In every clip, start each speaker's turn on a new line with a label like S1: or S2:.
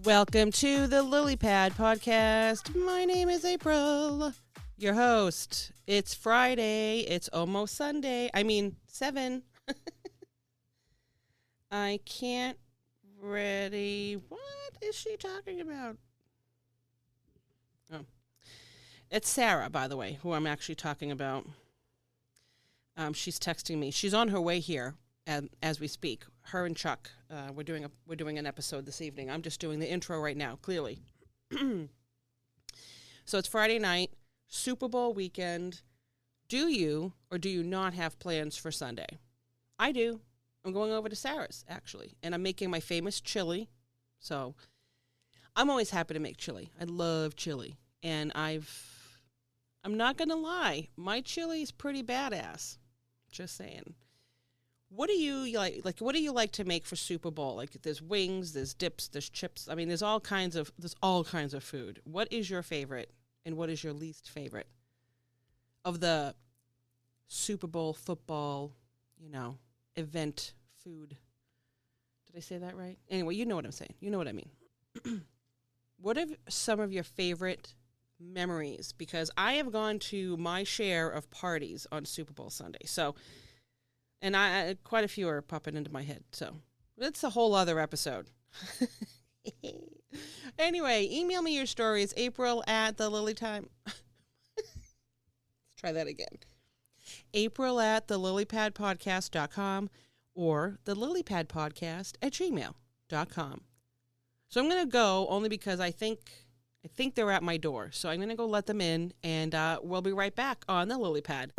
S1: Welcome to the Lily Pad podcast. My name is April, your host. It's Friday. It's almost Sunday. 7. I can't ready. What is she talking about? Oh. It's Sarah, by the way, who I'm actually talking about. She's texting me. She's on her way here as we speak. Her and Chuck. We're doing an episode this evening. I'm just doing the intro right now, clearly. So it's Friday night, Super Bowl weekend. Do you or do you not have plans for Sunday? I do. I'm going over to Sarah's, actually, and I'm making my famous chili. So I'm always happy to make chili. I love chili. And I'm not going to lie, my chili is pretty badass. Just saying. What do you like? What do you like to make for Super Bowl? Like, there's wings, there's dips, there's chips. There's all kinds of food. What is your favorite, and what is your least favorite of the Super Bowl football, event food? Did I say that right? Anyway, you know what I'm saying. You know what I mean. What are some of your favorite memories? Because I have gone to my share of parties on Super Bowl Sunday. So. And I quite a few are popping into my head, so that's a whole other episode. Anyway, email me your stories, April@thelilytime. Let's try that again. April@thelilypadpodcast.com or thelilypadpodcast@gmail.com. So I'm going to go only because I think they're at my door. So I'm going to go let them in, and we'll be right back on the Lily Pad.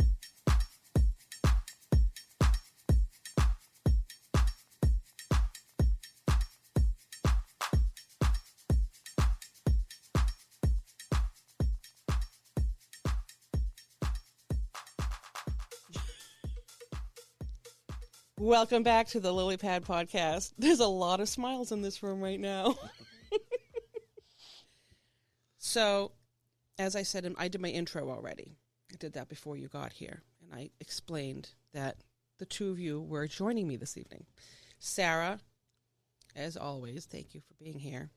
S1: Welcome back to the Lily Pad podcast. There's a lot of smiles in this room right now. So, as I said, I did my intro already. I did that before you got here. And I explained that the two of you were joining me this evening. Sarah, as always, thank you for being here.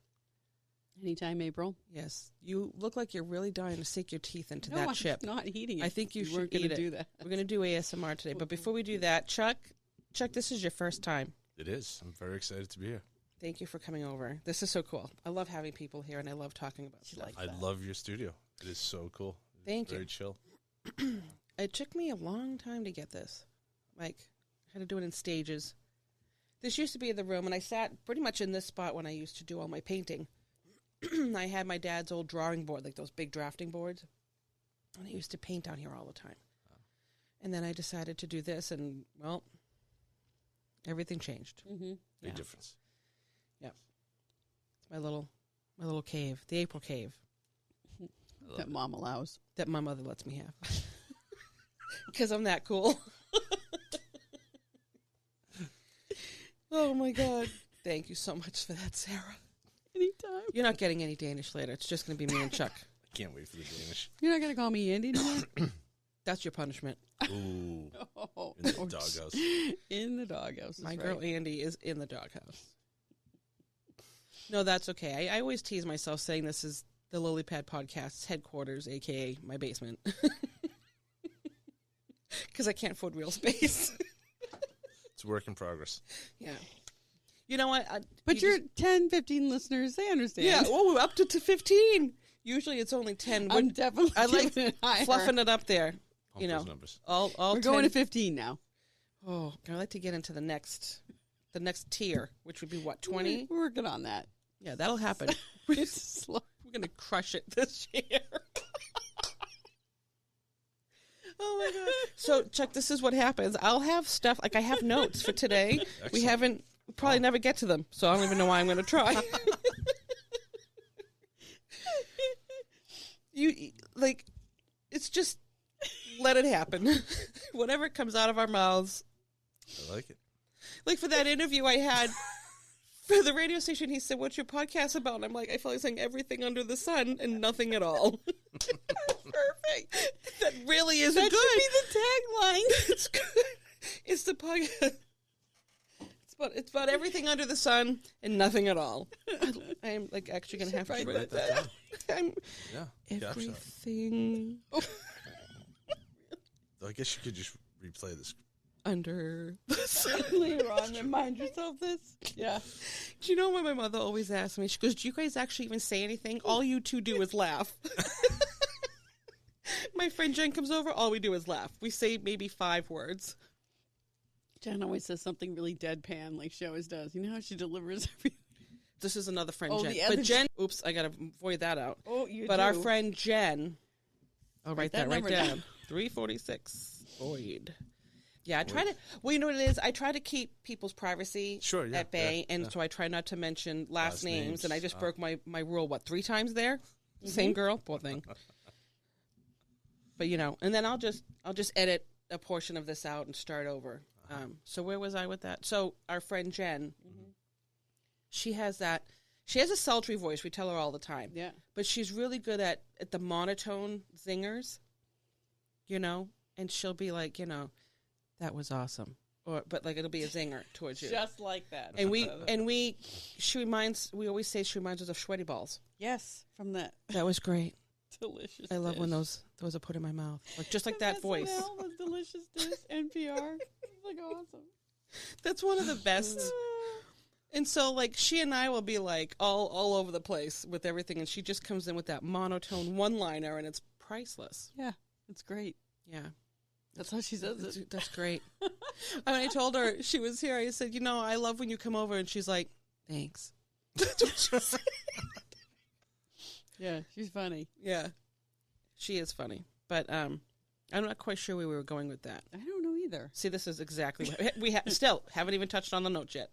S2: Anytime, April.
S1: Yes. You look like you're really dying to sink your teeth into that chip.
S2: No, I'm not eating it.
S1: I think you should eat it. Do that. We're going to do ASMR today. But before we do that, Chuck, this is your first time.
S3: It is. I'm very excited to be here.
S1: Thank you for coming over. This is so cool. I love having people here, and I love talking about stuff.
S3: I love your studio. It is so cool.
S1: Thank you.
S3: Very chill.
S1: It took me a long time to get this. I had to do it in stages. This used to be the room, and I sat pretty much in this spot when I used to do all my painting. I had my dad's old drawing board, like those big drafting boards, and I used to paint down here all the time. Oh. And then I decided to do this, and, well, everything changed.
S2: Mm-hmm.
S3: Big difference.
S1: Yep. It's my little cave, the April cave.
S2: That Mom allows.
S1: That my mother lets me have. Because I'm that cool. Oh, my God. Thank you so much for that, Sarah.
S2: Anytime.
S1: You're not getting any Danish later. It's just going to be me and Chuck.
S3: I can't wait for the Danish.
S2: You're not going to call me Andy anymore?
S1: That's your punishment.
S3: Ooh.
S2: Oh,
S3: in the doghouse.
S2: In the doghouse.
S1: My girl Andy is in the doghouse. No, that's okay. I always tease myself saying this is the Lily Pad podcast's headquarters, a.k.a. my basement. Because I can't afford real space.
S3: It's a work in progress.
S1: Yeah. You know what?
S2: But your 10, 15 listeners, they understand.
S1: Yeah, up to 15. Usually it's only 10.
S2: I'm definitely
S1: I like
S2: higher.
S1: Fluffing it up there.
S3: Pump those numbers.
S1: All
S2: We're
S1: 10.
S2: going to 15 now.
S1: Oh, I'd like to get into the next tier, which would be what, 20?
S2: We're working on that.
S1: Yeah, that'll happen.
S2: It's slow.
S1: We're going to crush it this year. Oh, my God. So, Chuck, this is what happens. I'll have stuff, I have notes for today.
S3: Excellent.
S1: We'll probably never get to them, so I don't even know why I'm going to try. It's just, let it happen. Whatever comes out of our mouths.
S3: I like it.
S1: Like for that interview I had for the radio station, he said, "What's your podcast about?" And I'm like, I felt like saying everything under the sun and nothing at all. Perfect. That really is
S2: that
S1: good.
S2: That should be the tagline.
S1: It's good. It's the podcast. It's It's about everything under the sun and nothing at all. I am like actually gonna have to
S2: write
S1: write
S3: that
S1: that. I'm
S3: Yeah. Capture that.
S1: everything
S3: I guess you could just replay this.
S1: under the sun.
S2: Later on, remind yourself this. Yeah.
S1: Do you know what my mother always asks me? She goes, "Do you guys actually even say anything? All you two do is laugh." My friend Jen comes over. All we do is laugh. We say maybe 5 words.
S2: Jen always says something really deadpan, like she always does. You know how she delivers everything?
S1: This is another friend,
S2: Oh,
S1: Jen.
S2: the other
S1: But Jen, oops, I gotta void that out.
S2: Oh, you
S1: But
S2: do.
S1: our friend Jen, I'll write that right
S2: number
S1: down.
S2: down.
S1: 346 void. Yeah, I try to. Well, you know what it is. I try to keep people's privacy
S3: Sure, yeah,
S1: at bay,
S3: yeah,
S1: and
S3: yeah.
S1: so I try not to mention last
S3: Last
S1: names.
S3: names.
S1: And I just broke my rule. What, 3 times there? Same girl, poor thing. But you know, and then I'll just edit a portion of this out and start over. So where was I with that? So our friend Jen, she has that. She has a sultry voice. We tell her all the time.
S2: Yeah.
S1: But she's really good at the monotone zingers, you know, and she'll be like, you know, that was awesome, but like it'll be a zinger towards you.
S2: Just like that.
S1: And we always say she reminds us of sweaty balls.
S2: Yes, from that
S1: That was great.
S2: delicious
S1: I love when
S2: dish.
S1: those are put in my mouth, like just like that voice.
S2: SNL, the delicious dish, NPR. It's like awesome.
S1: That's one of the best. And so, like, she and I will be like all over the place with everything, and she just comes in with that monotone one-liner, and it's priceless.
S2: Yeah, it's great.
S1: Yeah.
S2: That's how she says it.
S1: That's great. And I told her she was here. I said, you know, I love when you come over, and she's like, thanks. That's what she said.
S2: Yeah, she's funny.
S1: Yeah, she is funny, but I'm not quite sure where we were going with that.
S2: I don't know either.
S1: See, this is exactly what we still haven't even touched on the note yet.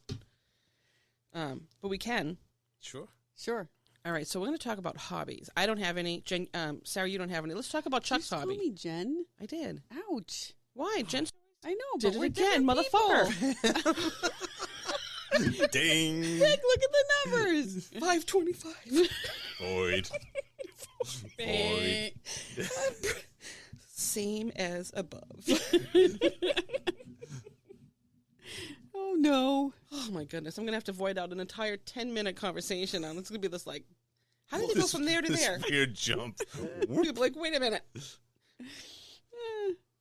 S1: But we can.
S3: Sure.
S2: Sure.
S1: All right, so we're going to talk about hobbies. I don't have any. Jen, Sarah, you don't have any. Let's talk about Chuck's
S2: Just
S1: hobby.
S2: call me Jen.
S1: I did.
S2: Ouch.
S1: Why, Jen?
S2: I know,
S1: Did
S2: but
S1: it
S2: we're
S1: again,
S2: different people.
S1: motherfucker.
S3: Ding.
S2: Heck, look at the numbers.
S1: 525.
S3: Void. Void.
S1: Same as above.
S2: Oh no.
S1: Oh my goodness, I'm gonna have to void out an entire 10-minute conversation on. It's gonna be this like, how did they go from there to
S3: This
S1: there?
S3: weird jump.
S1: You'd be like, wait a minute.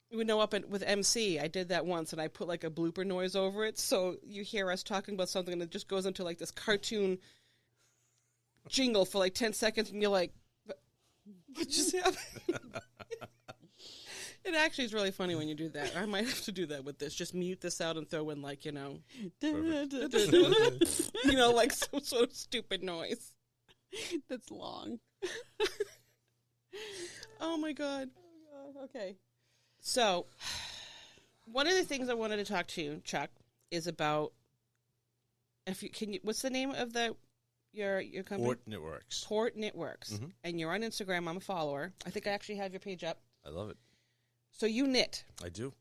S1: You would know with MC, I did that once, and I put like a blooper noise over it, so you hear us talking about something, and it just goes into like this cartoon jingle for like 10 seconds, and you're like, what just happened? It actually is really funny when you do that. I might have to do that with this. Just mute this out and throw in like, you know, like some sort of stupid noise.
S2: That's long.
S1: Oh my God.
S2: Oh, God. Okay.
S1: So, one of the things I wanted to talk to you, Chuck, is about what's the name of your company?
S3: Port Networks.
S1: Port Networks.
S3: Mhm.
S1: And you're on Instagram. I'm a follower. I think I actually have your page up.
S3: I love it.
S1: So you knit.
S3: I do.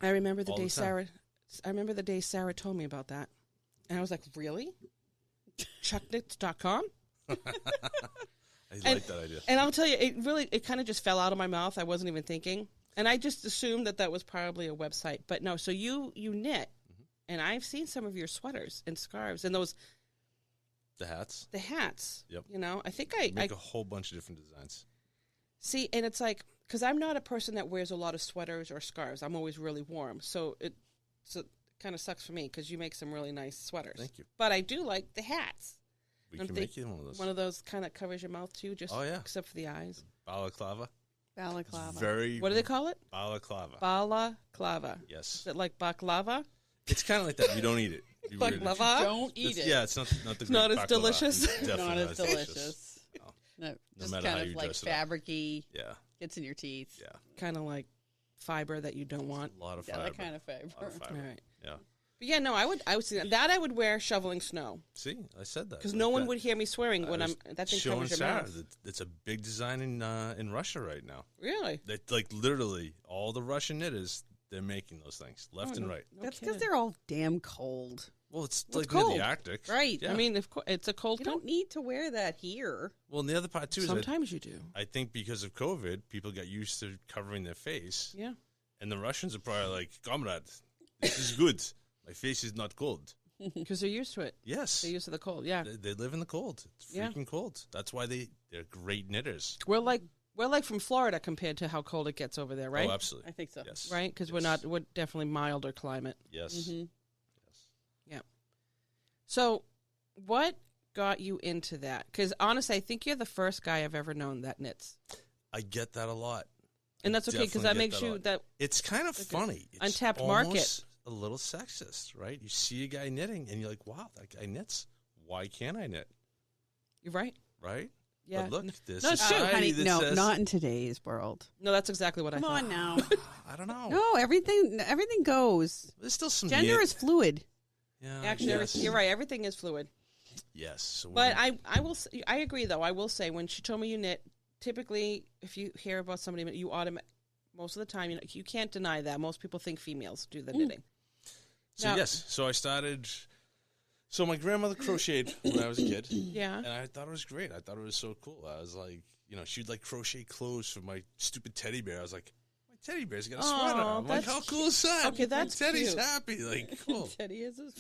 S1: I remember the
S3: All
S1: day
S3: the time.
S1: Sarah told me about that. And I was like, really? Chuckknits.com?
S3: I like that idea.
S1: And I'll tell you, it kind of just fell out of my mouth. I wasn't even thinking. And I just assumed that was probably a website. But no, so you knit.
S3: Mm-hmm.
S1: And I've seen some of your sweaters and scarves and
S3: The hats.
S1: the hats.
S3: Yep.
S1: You know, I think I
S3: Make a whole bunch of different designs.
S1: see, and it's like, because I'm not a person that wears a lot of sweaters or scarves. I'm always really warm. So it kind of sucks for me because you make some really nice sweaters.
S3: Thank you.
S1: But I do like the hats.
S3: We
S1: Don't
S3: can
S1: they-
S3: make you one of those.
S1: One of those kind of covers your mouth too, just
S3: Oh, yeah.
S1: except for the eyes.
S3: Balaclava.
S2: Balaclava.
S3: Very.
S1: What do they call it?
S3: Balaclava.
S1: Balaclava.
S3: Yes.
S1: Is it like baklava?
S3: It's kind of like that. You don't eat it. You weird.
S1: Baklava?
S2: Don't eat
S3: It's-
S2: it.
S3: Yeah, it's not the
S1: not
S3: great
S1: as
S3: baklava.
S1: delicious?
S3: It's definitely
S2: Not as delicious.
S3: No.
S2: No, just
S3: matter
S2: kind
S3: how
S2: of
S3: you
S2: like
S3: dress it up.
S2: fabric-y.
S3: Yeah,
S2: Gets in your teeth.
S3: yeah.
S1: Kind of like fiber that you don't want.
S3: A lot of
S2: Yeah,
S3: fiber.
S2: that kind of
S3: A lot
S2: fiber.
S3: of fiber.
S1: All right.
S3: Yeah.
S1: But yeah, no, I would see that. I would wear shoveling snow
S3: See, I said that.
S1: because
S3: Like
S1: no one
S3: that.
S1: would hear me swearing when
S3: I
S1: I'm.
S3: was
S1: That thing
S3: showing
S1: covers your
S3: Sarah
S1: mouth.
S3: that it's a big design in Russia right now.
S1: Really?
S3: That like literally all the Russian knitters they're making those things left and right.
S1: No
S2: That's
S1: kidding.
S2: because they're all damn cold.
S3: Well, it's
S1: Well,
S3: like
S1: it's
S3: near
S1: cold.
S3: the Arctic,
S2: Right.
S3: Yeah.
S1: I mean, it's a cold
S2: You
S1: country.
S2: don't need to wear that here.
S3: well, and the other part too is that
S1: Sometimes you do.
S3: I think because of COVID, people got used to covering their face,
S1: Yeah.
S3: and the Russians are probably like, "Comrade, this is good. My face is not cold."
S1: Because they're used to it.
S3: Yes.
S1: They're used to the cold. Yeah.
S3: They live in the cold. It's
S1: Yeah.
S3: freaking cold. That's why they're great knitters.
S1: We're like from Florida compared to how cold it gets over there, right?
S3: Oh, absolutely.
S2: I think so.
S3: Yes.
S1: Right? Because
S3: Yes.
S1: we're definitely milder climate.
S3: Yes.
S2: Mm-hmm.
S3: Yes.
S1: So, what got you into that? Because honestly, I think you're the first guy I've ever known that knits,
S3: I get that a lot.
S1: and that's okay because that
S3: Definitely
S1: makes
S3: get
S1: you
S3: a lot.
S1: that.
S3: It's kind of
S1: Like a
S3: funny. It's
S1: untapped market.
S3: almost a little sexist, right? You see a guy knitting, and you're like, "Wow, that guy knits. Why can't I knit?"
S1: You're right.
S3: Right?
S1: Yeah.
S3: But look, there's
S1: No, it's true,
S3: society
S2: Honey,
S3: that
S2: no,
S3: says,
S2: not in today's world.
S1: No, that's exactly what I
S2: Come
S1: thought.
S2: on now.
S3: I don't know.
S2: No, everything goes.
S3: There's still some
S2: Gender
S3: knit-
S2: is fluid.
S3: Yeah,
S1: Actually,
S3: yes.
S1: you're right. Everything is fluid.
S3: Yes. So
S1: But
S3: when-
S1: I agree though. I will say when she told me you knit, typically if you hear about somebody, you most of the time you can't deny that most people think females do the knitting.
S3: So
S1: Now-
S3: yes, so I started. So my grandmother crocheted when I was a kid,
S1: Yeah.
S3: and I thought it was great. I thought it was so cool. I was like, she'd like crochet clothes for my stupid teddy bear. I was like, my teddy bear's got a sweater.
S1: Aw,
S3: I'm like,
S1: that's
S3: how cool is that?
S1: Okay, that's
S3: my Teddy's
S1: cute.
S3: happy. Like, cool.
S2: Teddy is his.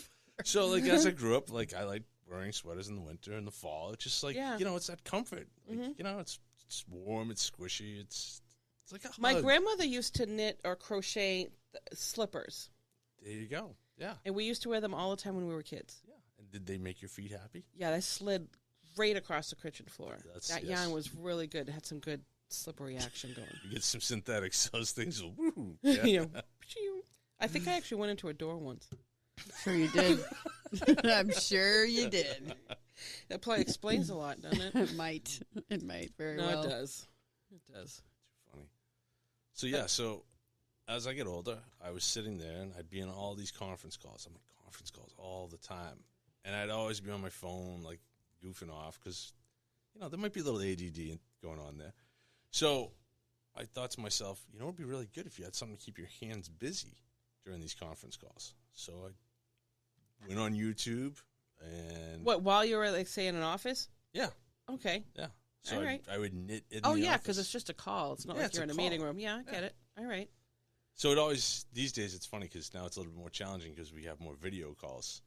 S3: So like as I grew up, like I like wearing sweaters in the winter and the fall. It's just like
S1: Yeah.
S3: it's that comfort. Like, it's warm, it's squishy, it's like a
S1: My
S3: hug.
S1: grandmother used to knit or crochet slippers,
S3: There you go. Yeah,
S1: and we used to wear them all the time when we were kids.
S3: yeah. And did they make your feet happy?
S1: Yeah, they slid right across the kitchen floor. That
S3: Yes.
S1: yarn was really good. It had some good slippery action going.
S3: You get some synthetics; those things will woo. Yeah.
S1: You know, pshing. I think I actually went into a door once.
S2: Sure you did. I'm sure you did.
S1: That probably explains a lot, doesn't it?
S2: It might. It might very
S1: No,
S2: well.
S1: it does. It does.
S3: Funny. So yeah, so as I get older, I was sitting there and I'd be in all these conference calls. I'm in conference calls all the time, and I'd always be on my phone, like goofing off, because there might be a little ADD going on there. So I thought to myself, it'd be really good if you had something to keep your hands busy during these conference calls. So I went on YouTube and
S1: What, while you were, like, say, in an office?
S3: yeah,
S1: Okay.
S3: yeah. So
S1: All
S3: I,
S1: right.
S3: I would knit in
S1: Oh,
S3: the
S1: yeah,
S3: office.
S1: because it's just a call. It's not
S3: Yeah,
S1: like
S3: it's
S1: you're
S3: a
S1: in a
S3: call.
S1: meeting room. Yeah, I get it. All right.
S3: So it always, these days, it's funny because now it's a little bit more challenging because we have more video calls.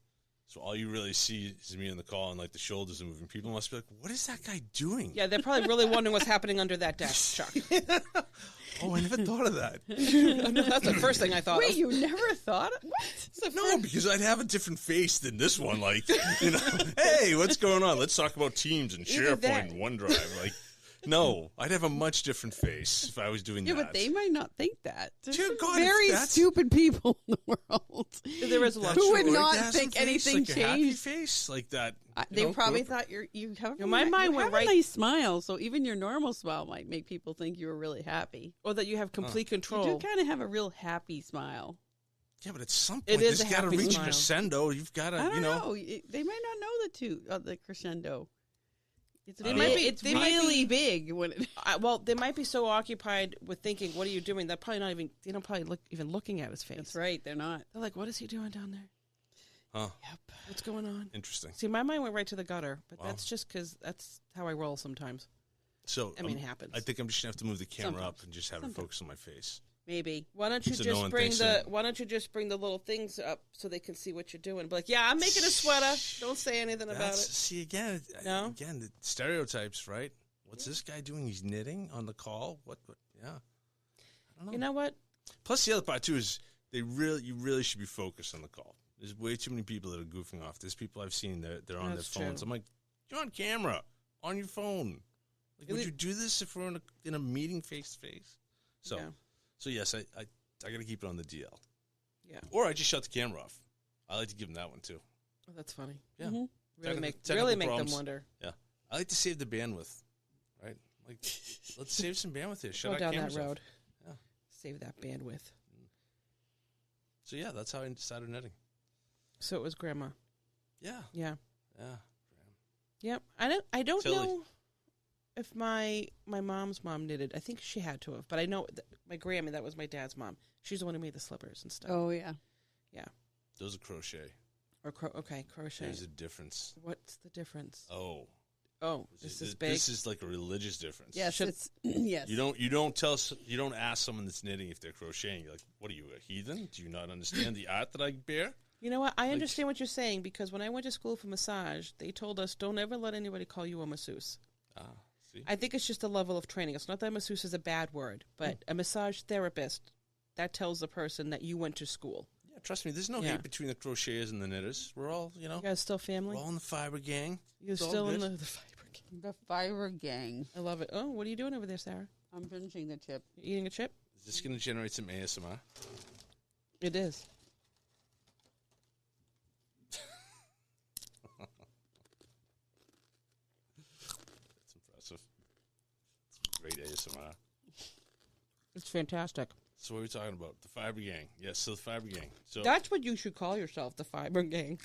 S3: So all you really see is me in the call and like the shoulders are moving. People must be like, what is that guy doing?
S1: Yeah, they're probably really wondering what's happening under that desk, Chuck.
S3: Oh, I never thought of that.
S1: That's the first thing I thought
S2: Wait,
S1: of.
S2: you never thought? What?
S3: No, because I'd have a different face than this one. Like, hey, what's going on? Let's talk about Teams and
S1: Either
S3: SharePoint
S1: that-
S3: and OneDrive. Like, no, I'd have a much different face if I was doing
S2: Yeah,
S3: that.
S2: but they might not think that. There's
S3: Dear
S2: some
S3: God, if
S2: very
S3: that's-
S2: stupid people in the world.
S1: There is a lot.
S2: Who would
S3: Like
S2: not
S3: to have
S2: think
S3: some face,
S2: anything
S3: like a happy
S2: changed?
S3: face like that.
S2: They probably
S3: grew up-
S2: thought you have
S1: Yeah, my mind
S2: you
S1: went
S2: have
S1: right-
S2: a nice smile, so even your normal smile might make people think you were really happy.
S1: Or that you have complete
S2: You
S1: control.
S2: do kind of have a real happy smile.
S3: Yeah, but at some
S1: It
S3: point,
S1: is
S3: it's
S1: a
S3: got to
S1: happy
S3: reach
S1: smile.
S3: crescendo. You've got to,
S2: I don't know. They might not know the crescendo. It's
S1: They
S2: big-
S1: might be-
S2: it's
S1: they might
S2: really big when it.
S1: Well, they might be so occupied with thinking, "What are you doing?" They're probably not even. They don't probably even looking at his face.
S2: That's right. They're not.
S1: They're like, "What is he doing down there?
S3: Huh.
S2: Yep.
S1: What's going on?"
S3: Interesting.
S1: See, my mind went right to the gutter, but
S3: Wow.
S1: that's just because that's how I roll sometimes.
S3: So
S1: I mean, it happens.
S3: I think I'm just gonna have to move the camera up
S2: Sometimes.
S3: and just have it focus on my face.
S2: Maybe.
S1: Why don't you
S3: So no
S1: just
S3: one
S1: bring
S3: thinks
S1: the
S3: that-
S1: Why don't you just bring the little things up so they can see what you're doing? Be like, yeah, I'm making a sweater. Don't say anything about
S3: That's,
S1: it.
S3: see again.
S1: No?
S3: Again, the stereotypes, right? What's this guy doing? He's knitting on the call. What? Yeah. I don't know.
S1: You know what?
S3: Plus, the other part too is you really should be focused on the call. There's way too many people that are goofing off. There's people I've seen they're on
S1: That's
S3: their phones.
S1: true.
S3: I'm like, you're on camera, on your phone. Like, would
S1: It-
S3: you do this if we're in a meeting face to face? So,
S1: Yeah.
S3: so yes, I got to keep it on the DL,
S1: Yeah.
S3: or I just shut the camera off. I like to give them that one too.
S1: Oh, that's funny.
S3: Yeah,
S2: Mhm.
S1: Really
S3: Technical
S1: make them
S3: problems.
S1: wonder.
S3: Yeah, I like to save the bandwidth. Right, like let's save some bandwidth here. Shut
S1: Go
S3: our
S1: down that
S3: cameras off.
S1: road.
S3: Yeah.
S1: Save that bandwidth.
S3: So yeah, that's how I started knitting.
S1: So it was grandma.
S3: Yeah,
S1: Yeah.
S3: yeah.
S1: Yep. I don't
S3: Tilly.
S1: know if my mom's mom knitted. I think she had to have, but I know my grandma, that was my dad's mom. She's the one who made the slippers and stuff.
S2: Oh yeah.
S3: Those are crochet.
S1: Or crochet.
S3: There's a difference.
S1: What's the difference?
S3: Oh,
S1: Oh, this is big.
S3: This is like a religious difference.
S2: Yes.
S1: Should-
S2: It's yes.
S3: You don't ask someone that's knitting if they're crocheting. You're like, what are you, a heathen? Do you not understand the art that I bear?
S1: You know what? I understand what you're saying because when I went to school for massage, they told us don't ever let anybody call you a masseuse.
S3: See?
S1: I think it's just a level of training. It's not that masseuse is a bad word, but a massage therapist, that tells the person that you went to school.
S3: Yeah, trust me, there's no
S1: Yeah.
S3: hate between the crocheters and the knitters. We're all,
S1: You guys still family?
S3: we're all in the fiber gang.
S1: You're
S3: It's all
S1: still in
S3: good.
S1: the fiber game.
S2: The Fiber Gang.
S1: I love it. Oh, what are you doing over there, Sarah?
S2: I'm finishing the chip.
S1: You eating a chip?
S3: Is this going to generate some ASMR?
S1: It is.
S3: It's impressive. It's great ASMR.
S1: It's fantastic.
S3: So what are we talking about? The fiber gang. Yes, so the fiber gang. So
S1: That's what you should call yourself, the fiber gang.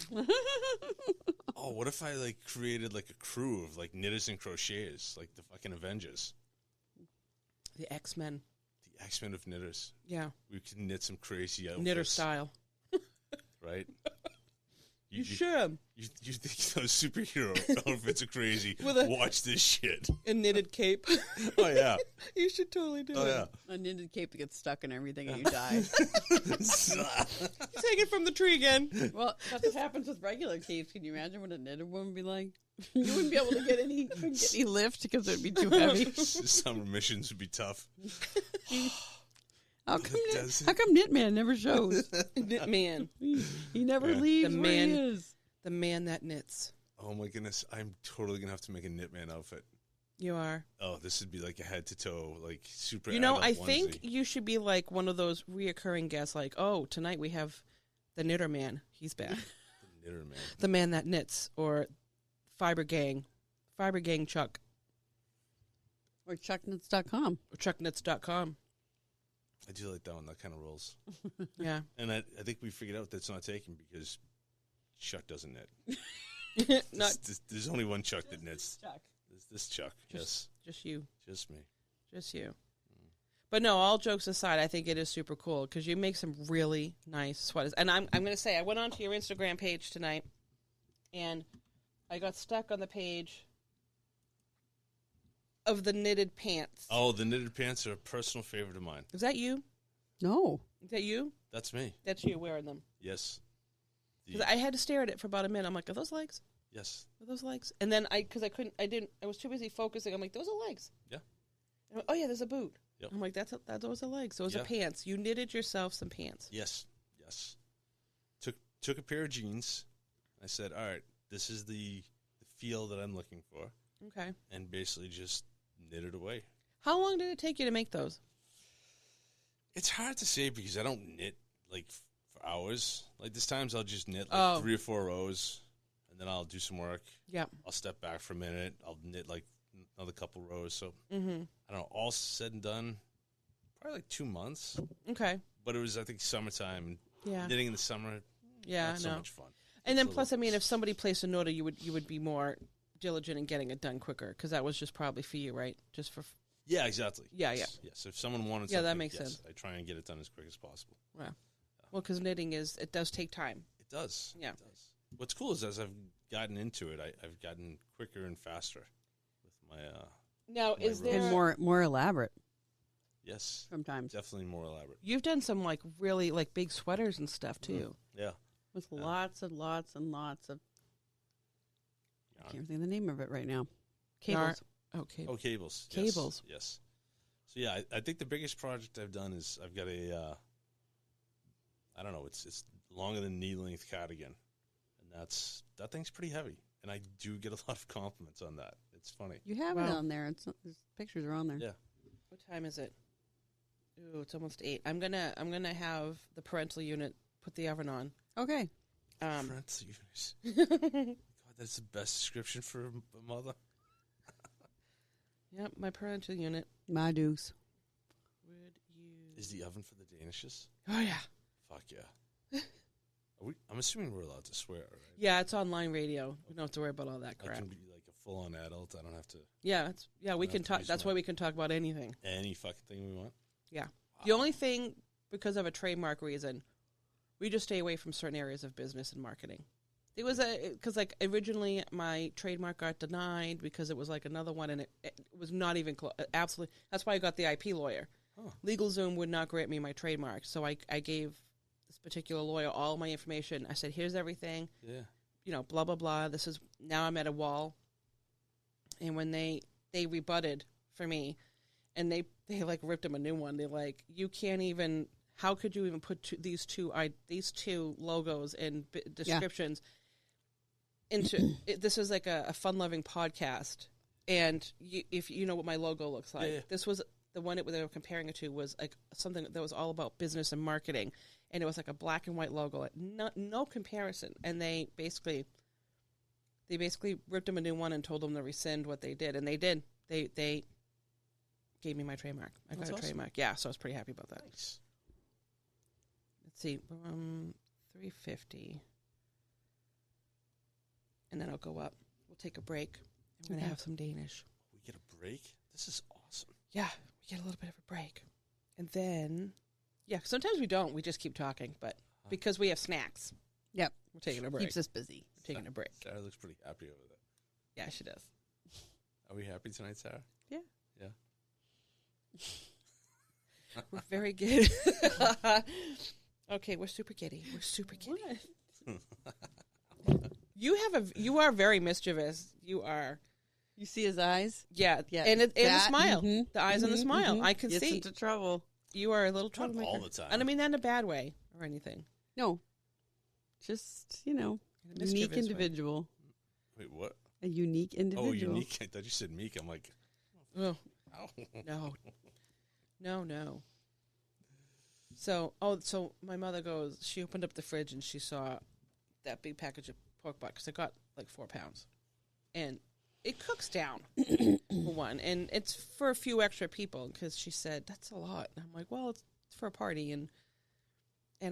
S3: oh, what if I like created like a crew of like knitters and crocheters, like the fucking Avengers,
S1: The X-Men.
S3: the X-Men of knitters.
S1: Yeah.
S3: We can knit some crazy outfits,
S1: Knitter style.
S3: right?
S1: You should.
S3: You think those superhero outfits are crazy?
S1: With a-
S3: Watch this shit.
S1: A knitted cape.
S3: Oh yeah.
S1: You should totally do
S3: Oh
S1: it.
S3: yeah.
S2: A knitted cape that gets stuck in everything and you die.
S1: Take it from the tree again.
S2: Well, that's what happens with regular capes. Can you imagine what a knitted one would be like? You wouldn't be able to get any lift because it would be too heavy.
S3: Summer missions would be tough.
S2: How come,
S3: It doesn't.
S2: how come Knitman never shows?
S1: Knit man.
S2: He never
S3: Yeah.
S2: leaves
S1: The
S2: where he
S1: man-
S2: is.
S1: The man that knits.
S3: Oh my goodness, I'm totally gonna have to make a Knitman outfit.
S1: You are.
S3: Oh, this would be like a head to toe, like super.
S1: You know,
S3: adult
S1: I
S3: onesie.
S1: think you should be like one of those reoccurring guests, like, oh, tonight we have the knitter man. He's back.
S3: The knitter man.
S1: The man that knits, or Fiber Gang. Fiber Gang Chuck.
S2: Or chuckknits.com.
S1: Or chuckknits.com.
S3: I do like that one. That kind of rolls.
S1: Yeah.
S3: And I think we figured out that's not taken because Chuck doesn't knit.
S1: Not
S3: There's only one Chuck that knits.
S2: Chuck.
S3: This Chuck.
S1: just you.
S3: Just me.
S1: Just you. But no, all jokes aside, I think it is super cool because you make some really nice sweaters. And I'm going to say, I went onto your Instagram page tonight, and I got stuck on the page of the knitted pants.
S3: Oh, the knitted pants are a personal favorite of mine.
S1: Is that you?
S2: No.
S1: Is that you?
S3: That's me.
S1: That's you wearing them.
S3: Yes.
S1: 'Cause I had to stare at it for about a minute. I'm like, are those legs?
S3: Yes.
S1: Are those legs? And then I was too busy focusing. I'm like, those are legs.
S3: Yeah.
S1: And I'm like, oh yeah, there's a boot.
S3: Yep.
S1: I'm like, those are legs. Those
S3: Yeah.
S1: are pants. You knitted yourself some pants.
S3: Yes. Yes. Took a pair of jeans. I said, all right, this is the feel that I'm looking for,
S1: Okay.
S3: and basically just knitted away.
S1: How long did it take you to make those?
S3: It's hard to say because I don't knit like for hours. Like there's times I'll just knit like
S1: Oh.
S3: 3 or 4 rows, and then I'll do some work.
S1: Yeah.
S3: I'll step back for a minute. I'll knit like another couple rows. So
S1: Mm-hmm.
S3: I don't know. All said and done, probably like 2 months.
S1: Okay.
S3: But it was I think summertime.
S1: Yeah.
S3: Knitting in the summer,
S1: Yeah.
S3: not so
S1: No.
S3: much fun.
S1: And then
S3: It's a
S1: plus, I
S3: little-
S1: mean, if somebody placed an order, you would be more diligent in getting it done quicker because that was just probably for you, right? Just for.
S3: Yeah, exactly.
S1: Yeah,
S3: yes. Yes. If someone wanted,
S1: Yeah, that
S3: something,
S1: makes
S3: yes,
S1: sense.
S3: I try and get it done as quick as possible.
S1: Well, because knitting it does take time.
S3: It does.
S1: Yeah.
S3: It does. What's cool is as I've gotten into it, I've gotten quicker and faster with my.
S1: Now,
S3: My
S1: is
S3: rows.
S1: there?
S2: And more elaborate
S3: Yes,
S2: sometimes.
S3: definitely more elaborate.
S1: You've done some like really like big sweaters and stuff too.
S3: Yeah.
S2: With
S3: Yeah.
S2: lots and lots and lots of. I
S3: Yarn.
S2: can't think of the name of it right now.
S1: Yarn.
S2: Cables.
S1: Okay.
S3: Oh, cables.
S1: Cables.
S3: Yes. So yeah, I think the biggest project I've done is I've got a. I don't know. It's longer than knee length cardigan, and that thing's pretty heavy, and I do get a lot of compliments on that. It's funny.
S2: You have it
S1: Wow.
S2: on there. There's pictures are on there.
S3: Yeah.
S1: What time is it? Ooh, it's almost 8. I'm gonna have the parental unit put the oven on.
S2: Okay.
S3: Parental units. God, that's the best description for a mother.
S1: Yep, my parental unit.
S2: My dukes.
S1: Would you?
S3: Is the oven for the Danishes?
S1: Oh yeah.
S3: Fuck yeah. I'm assuming we're allowed to swear, right?
S1: Yeah, it's online radio. We don't have to worry about all that
S3: I
S1: crap.
S3: can be like a full-on adult. I don't have to
S1: Yeah, we
S3: don't
S1: can
S3: have to
S1: talk.
S3: use
S1: That's
S3: my-
S1: why we can talk about anything.
S3: any fucking thing we want.
S1: Yeah. The only thing, because of a trademark reason, we just stay away from certain areas of business and marketing. It was because like originally my trademark got denied because it was like another one and it was not even close. Absolutely. That's why I got the IP lawyer.
S3: Huh.
S1: LegalZoom would not grant me my trademark. So I gave this particular lawyer all my information. I said, here's everything,
S3: Yeah.
S1: you know, blah, blah, blah. This is, now I'm at a wall. And when they rebutted for me, and they like ripped him a new one. They're like, you can't even, how could you even put these two logos and descriptions into, this is like a fun-loving podcast. And if you know what my logo looks like,
S3: Yeah.
S1: this was the one they were comparing it to was like something that was all about business and marketing. And it was like a black and white logo, no comparison. And they basically ripped him a new one and told them to rescind what they did. And they did. They gave me my trademark. I got a trademark. Yeah, so I was pretty happy about that.
S3: Nice.
S1: Let's see, $350, and then I'll go up. We'll take a break. We're gonna have some Danish.
S3: We get a break? This is awesome.
S1: Yeah, we get a little bit of a break, and then sometimes we don't. We just keep talking, but because we have snacks,
S2: Yep.
S1: we're taking a break.
S2: Keeps us busy.
S1: We're taking a break.
S3: Sarah looks pretty happy over there.
S1: Yeah, she does.
S3: Are we happy tonight, Sarah?
S2: Yeah.
S3: Yeah.
S1: We're very good. Okay, we're super giddy. We're super giddy. You are very mischievous. You are.
S2: You see his eyes?
S1: Yeah,
S2: Yeah.
S1: and the
S2: That,
S1: smile,
S2: mhm,
S1: the eyes and the
S2: mhm,
S1: smile.
S2: mhm.
S1: I can
S2: Gets
S1: see
S2: into trouble.
S1: you are a little
S3: Not
S1: troublemaker.
S3: all the time.
S1: I don't mean that in a bad way or anything.
S2: No. Just,
S1: In a
S2: unique
S1: mischievous way.
S2: individual.
S3: Wait, what?
S2: A unique individual.
S3: Oh, unique. I thought you said meek. I'm like,
S1: Oh,
S3: ow.
S1: no. So my mother goes. She opened up the fridge and she saw that big package of pork butt because it got like 4 pounds, and it cooks down for one, and it's for a few extra people because she said that's a lot. And I'm like, well, it's for a party, and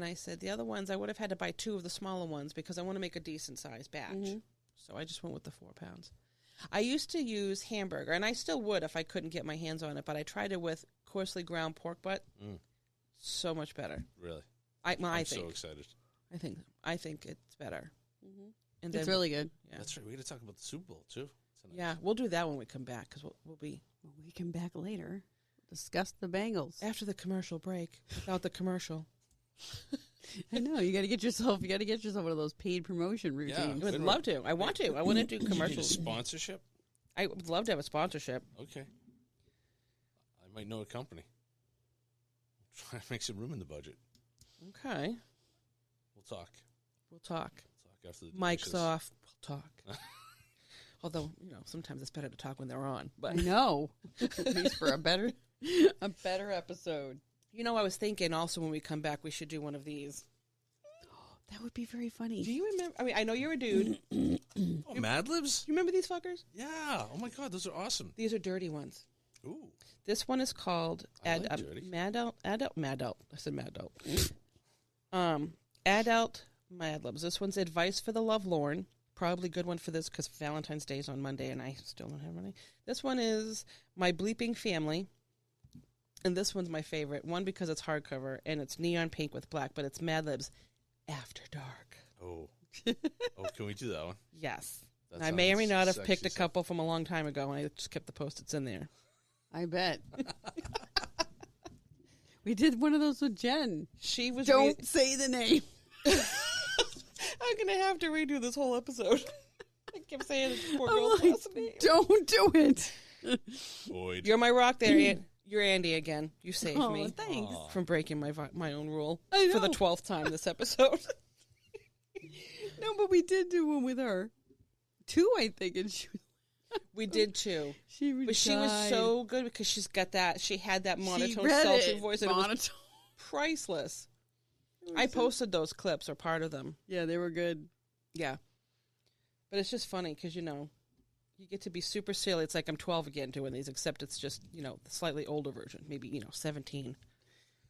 S1: I said the other ones I would have had to buy 2 of the smaller ones because I want to make a decent sized batch.
S2: Mhm.
S1: So I just went with the 4 pounds. I used to use hamburger, and I still would if I couldn't get my hands on it, but I tried it with coarsely ground pork butt.
S3: Mm.
S1: So much better.
S3: Really?
S1: I
S3: I'm
S1: think.
S3: so excited.
S1: I think it's better.
S2: Mhm.
S1: And
S2: It's really good.
S1: yeah.
S3: That's right. We got to talk about the Super Bowl, too. Tonight.
S1: Yeah, we'll do that when we come back because we'll be
S2: When we come back later, discuss the Bengals.
S1: after the commercial break. Without the commercial,
S2: I know you got to get yourself. You got to get yourself one of those paid promotion
S1: I
S2: routines.
S1: would
S3: Good
S1: love to. I want to. I want to do
S3: You need a
S1: commercials.
S3: sponsorship?
S1: I would love to have a sponsorship.
S3: Okay. I might know a company. Try to make some room in the budget.
S1: Okay,
S3: We'll talk.
S1: we'll talk.
S3: We'll talk after the
S1: Mic's
S3: dishes.
S1: off. We'll talk. Although sometimes it's better to talk when they're on.
S2: I
S1: But
S2: know. Makes for a better episode.
S1: I was thinking also when we come back we should do one of these.
S2: That would be very funny.
S1: Do you remember? I mean, I know you're a dude.
S3: Oh, Mad Libs?
S1: You remember these fuckers?
S3: Yeah. Oh, my God. Those are awesome.
S1: These are dirty ones.
S3: Ooh.
S1: This one is called
S3: I like dirty.
S1: Adult. I said Mad Adult. Adult Mad Libs. This one's Advice for the Lovelorn. Probably a good one for this because Valentine's Day is on Monday and I still don't have money. This one is My Bleeping Family. And this one's my favorite. One because it's hardcover and it's neon pink with black, but it's Mad Libs After Dark.
S3: Oh. Oh, can we do that one?
S1: Yes.
S3: That
S1: I may or may
S3: sounds
S1: not have
S3: sexy
S1: picked a
S3: stuff.
S1: couple from a long time ago and I just kept the Post-its in there.
S2: I bet. We did one of those with Jen.
S1: She was
S2: Don't say the name.
S1: I'm going to have to redo this whole episode. I kept saying this poor
S2: I'm
S1: girl's
S2: like,
S1: last name.
S2: don't do it.
S3: Boyd.
S1: You're my rock there, Aunt. You're Andy again. You saved
S2: Oh,
S1: me
S2: thanks.
S3: Aw.
S1: from breaking my own rule
S2: I
S1: for the
S2: know.
S1: 12th time this episode.
S2: No, but we did do one with her. 2, I think, and
S1: We did too.
S2: she was
S1: But she was so good because she's got that. She had that monotone, sultry voice, and it was
S2: monotone.
S1: priceless. I posted those clips or part of them.
S2: Yeah, they were good.
S1: Yeah. But it's just funny because, you get to be super silly. It's like I'm 12 again doing these, except it's just, the slightly older version. Maybe, 17.